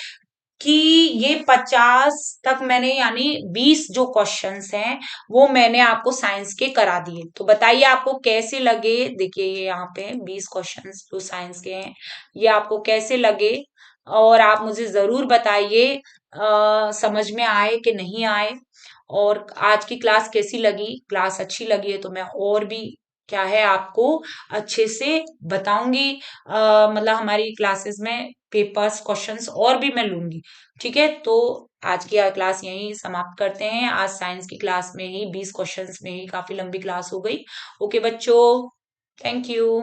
कि ये 50 तक मैंने, यानी 20 जो क्वेश्चंस हैं वो मैंने आपको साइंस के करा दिए। तो बताइए आपको कैसे लगे, देखिए ये यहाँ पे 20 क्वेश्चंस जो साइंस के हैं, ये आपको कैसे लगे, और आप मुझे जरूर बताइए समझ में आए कि नहीं आए, और आज की क्लास कैसी लगी, क्लास अच्छी लगी है तो मैं और भी क्या है आपको अच्छे से बताऊंगी, मतलब हमारी क्लासेस में पेपर्स क्वेश्चंस और भी मैं लूंगी। ठीक है, तो आज की क्लास यहीं समाप्त करते हैं। आज साइंस की क्लास में ही 20 क्वेश्चंस में ही काफी लंबी क्लास हो गई। ओके बच्चों, थैंक यू।